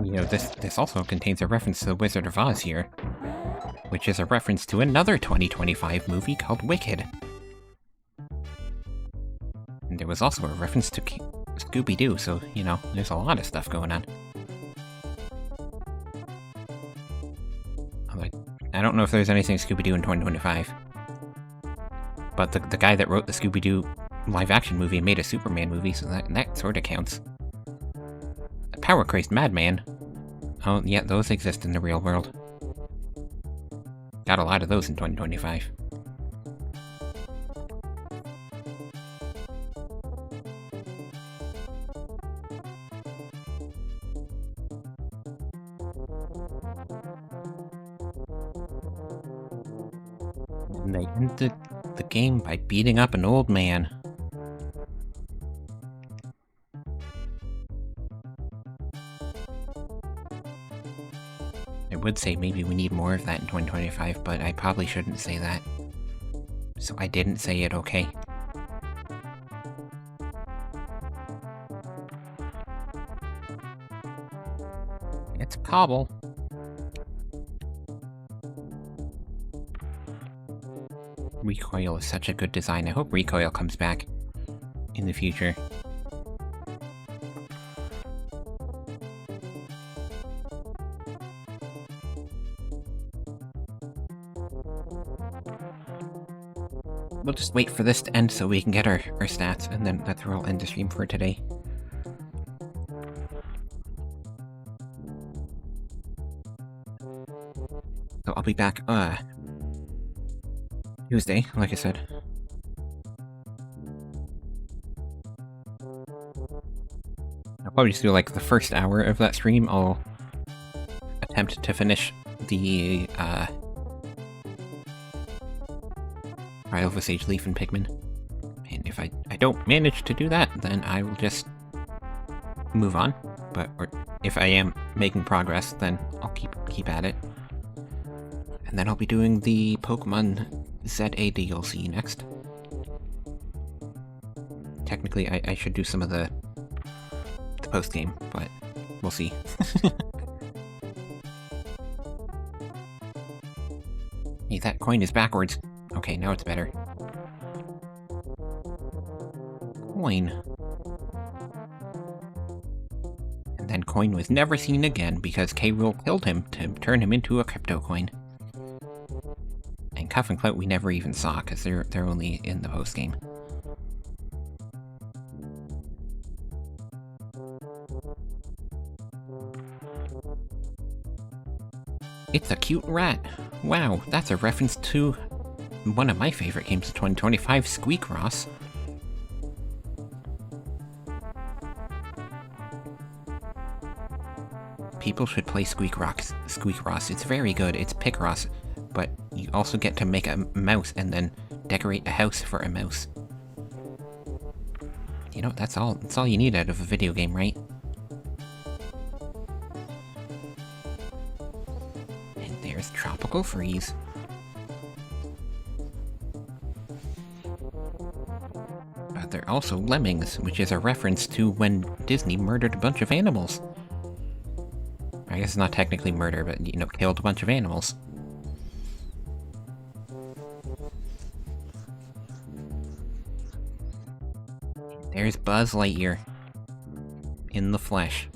You know, this also contains a reference to The Wizard of Oz here, which is a reference to another 2025 movie called Wicked. And there was also a reference to Scooby-Doo, so, you know, there's a lot of stuff going on. I don't know if there's anything Scooby-Doo in 2025. But the guy that wrote the Scooby-Doo live-action movie made a Superman movie, so that sort of counts. A power-crazed madman. Oh, yeah, those exist in the real world. Got a lot of those in 2025. And they ended the game by beating up an old man. I would say maybe we need more of that in 2025, but I probably shouldn't say that. So I didn't say it, okay? It's Cobble. Recoil is such a good design. I hope Recoil comes back in the future. We'll just wait for this to end so we can get our stats, and then that's where I'll end the stream for today. So I'll be back, Tuesday, like I said. I'll probably just do, like, the first hour of that stream. I'll attempt to finish the, Trial of a Sage Leaf and Pikmin. And if I don't manage to do that, then I will just move on. Or if I am making progress, then I'll keep at it. And then I'll be doing the Pokemon ZA DLC next. Technically, I should do some of the post-game, but we'll see. Hey, that coin is backwards. Okay, now it's better. Coin. And then coin was never seen again because K. Rool killed him to turn him into a crypto coin. And Cuff and Clout we never even saw because they're only in the post game. It's a cute rat. Wow, that's a reference to one of my favorite games of 2025, Squeakross. People should play Squeakross. It's very good. It's Picross, but you also get to make a mouse and then decorate a house for a mouse. You know, that's all you need out of a video game, right? And there's Tropical Freeze. But they're also lemmings, which is a reference to when Disney murdered a bunch of animals. I guess it's not technically murder, but, you know, killed a bunch of animals. There's Buzz Lightyear. In the flesh.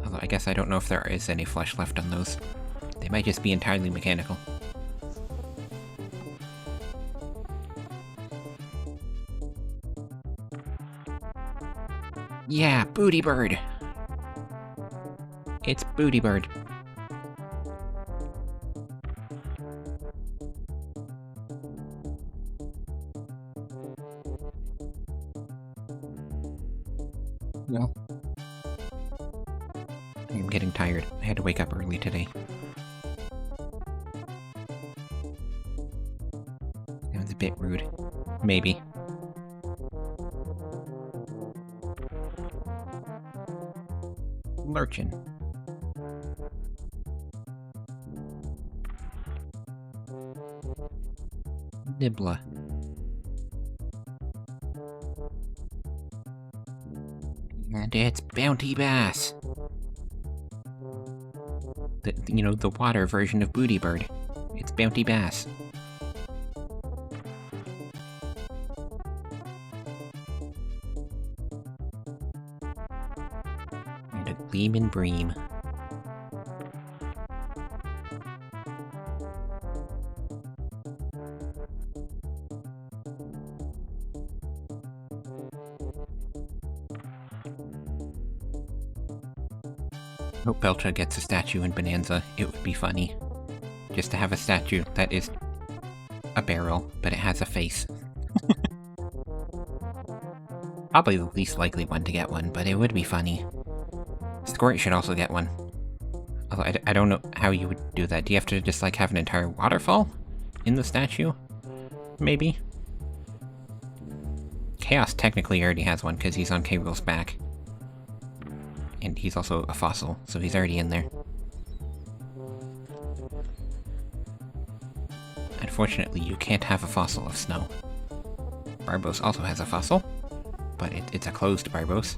Although I guess I don't know if there is any flesh left on those. They might just be entirely mechanical. Yeah, Booty Bird! It's Booty Bird. Well, I'm getting tired. I had to wake up early today. That was a bit rude. Maybe. Lurchin. Nibla. And it's Bounty Bass. You know, the water version of Booty Bird. It's Bounty Bass. And a Gleamin' Bream. Hope Belcha gets a statue in Bonanza. It would be funny. Just to have a statue that is a barrel, but it has a face. Probably the least likely one to get one, but it would be funny. Squirt should also get one. Although I don't know how you would do that. Do you have to just, like, have an entire waterfall in the statue? Maybe? Chaos technically already has one, because he's on K. Rool's back. And he's also a fossil, so he's already in there. Unfortunately, you can't have a fossil of Snow. Barbos also has a fossil, but it's a closed Barbos.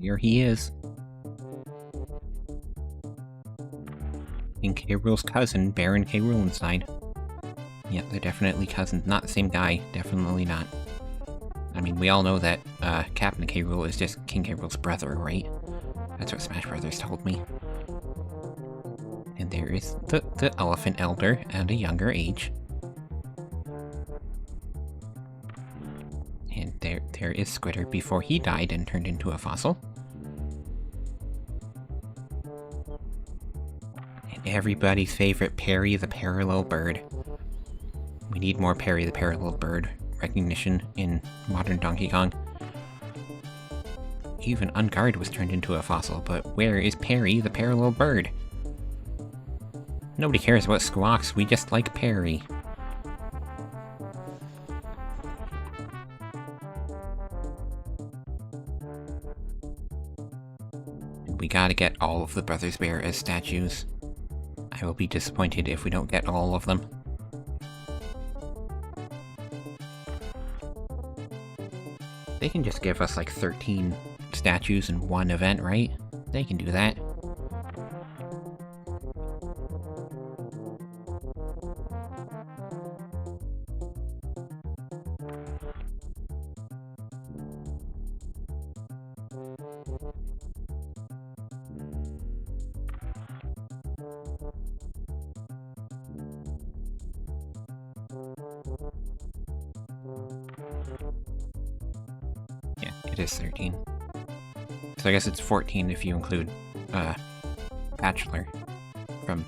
There he is. And K. Rool's cousin, Baron K. Rool inside. Yep, they're definitely cousins. Not the same guy. Definitely not. I mean, we all know that Captain K. Rool is just King K. Rool's brother, right? That's what Smash Brothers told me. And there is the Elephant Elder at a younger age. And there is Squitter before he died and turned into a fossil. Everybody's favorite Perry the Parallel Bird. We need more Perry the Parallel Bird recognition in modern Donkey Kong. Even Unguard was turned into a fossil, but where is Perry the Parallel Bird? Nobody cares about Squawks, we just like Perry. And we gotta get all of the Brothers Bear as statues. I will be disappointed if we don't get all of them. They can just give us like 13 statues in one event, right? They can do that. Yeah, it is 13. So I guess it's 14 if you include, Bachelor from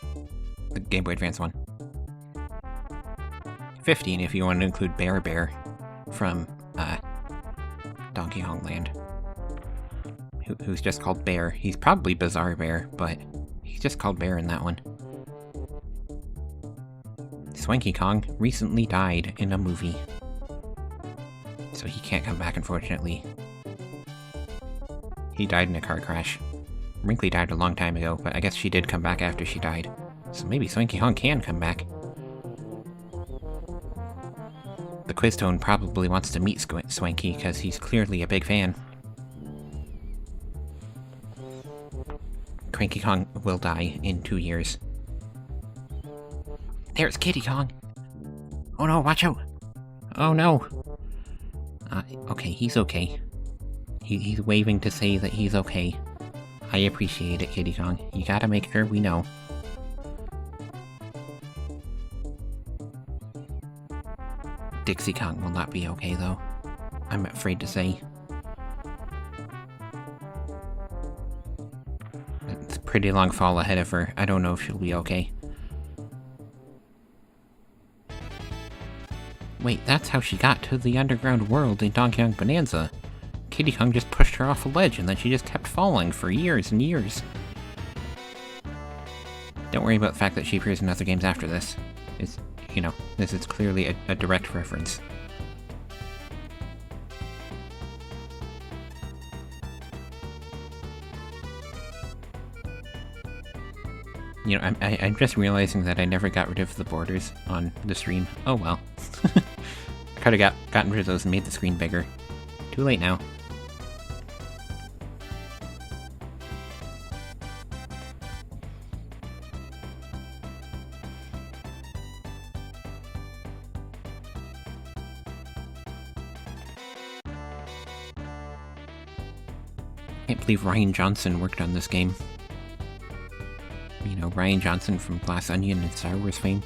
the Game Boy Advance one. 15 if you want to include Bear Bear from, Donkey Kong Land. Who's just called Bear. He's probably Bizarre Bear, but he's just called Bear in that one. Swanky Kong recently died in a movie. So he can't come back, unfortunately. He died in a car crash. Wrinkly died a long time ago, but I guess she did come back after she died. So maybe Swanky Kong can come back. The Quiztone probably wants to meet Swanky, because he's clearly a big fan. Cranky Kong will die in 2 years. There's Kiddy Kong! Oh no, watch out! Oh no! Okay, he's okay. He's waving to say that he's okay. I appreciate it, Kiddy Kong. You gotta make sure we know. Dixie Kong will not be okay, though. I'm afraid to say. It's a pretty long fall ahead of her. I don't know if she'll be okay. Wait, that's how she got to the underground world in Donkey Kong Bonanza. Kiddy Kong just pushed her off a ledge and then she just kept falling for years and years. Don't worry about the fact that she appears in other games after this. It's, you know, this is clearly a direct reference. You know, I'm just realizing that I never got rid of the borders on the stream. Oh well. I could've gotten rid of those and made the screen bigger. Too late now. Can't believe Rian Johnson worked on this game. You know, Rian Johnson from Glass Onion and Star Wars fame.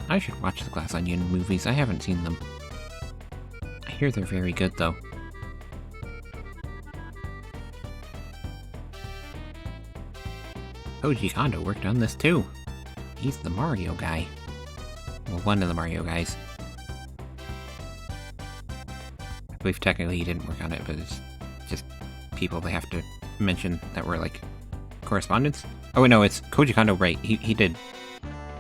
I should watch the Glass Onion movies, I haven't seen them. I hear they're very good, though. Koji Kondo worked on this too. He's the Mario guy. Well, one of the Mario guys. I believe technically he didn't work on it, but it's just people they have to mention that were, like, correspondents? Oh, no, it's Koji Kondo, right. He did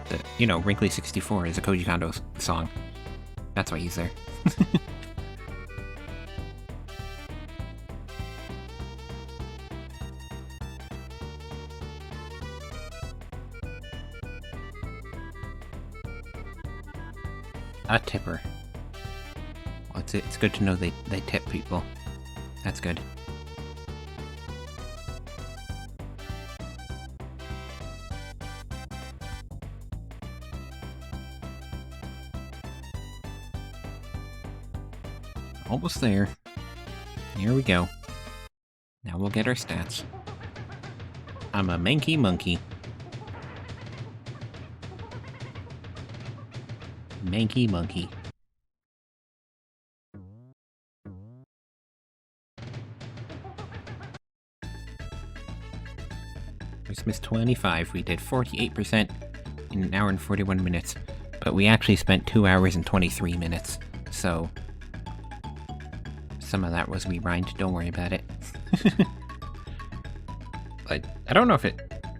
the, you know, Wrinkly 64 is a Koji Kondo song. That's why he's there. A tipper. Well, it's good to know they tip people. That's good. Almost there. Here we go. Now we'll get our stats. I'm a manky monkey. Manky monkey. Christmas 25, we did 48% in an hour and 41 minutes, but we actually spent 2 hours and 23 minutes, so some of that was rewind, don't worry about it. But I don't know if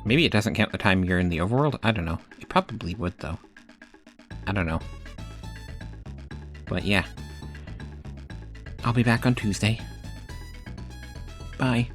maybe it doesn't count the time you're in the overworld, I don't know. It probably would, though. I don't know. But yeah. I'll be back on Tuesday. Bye.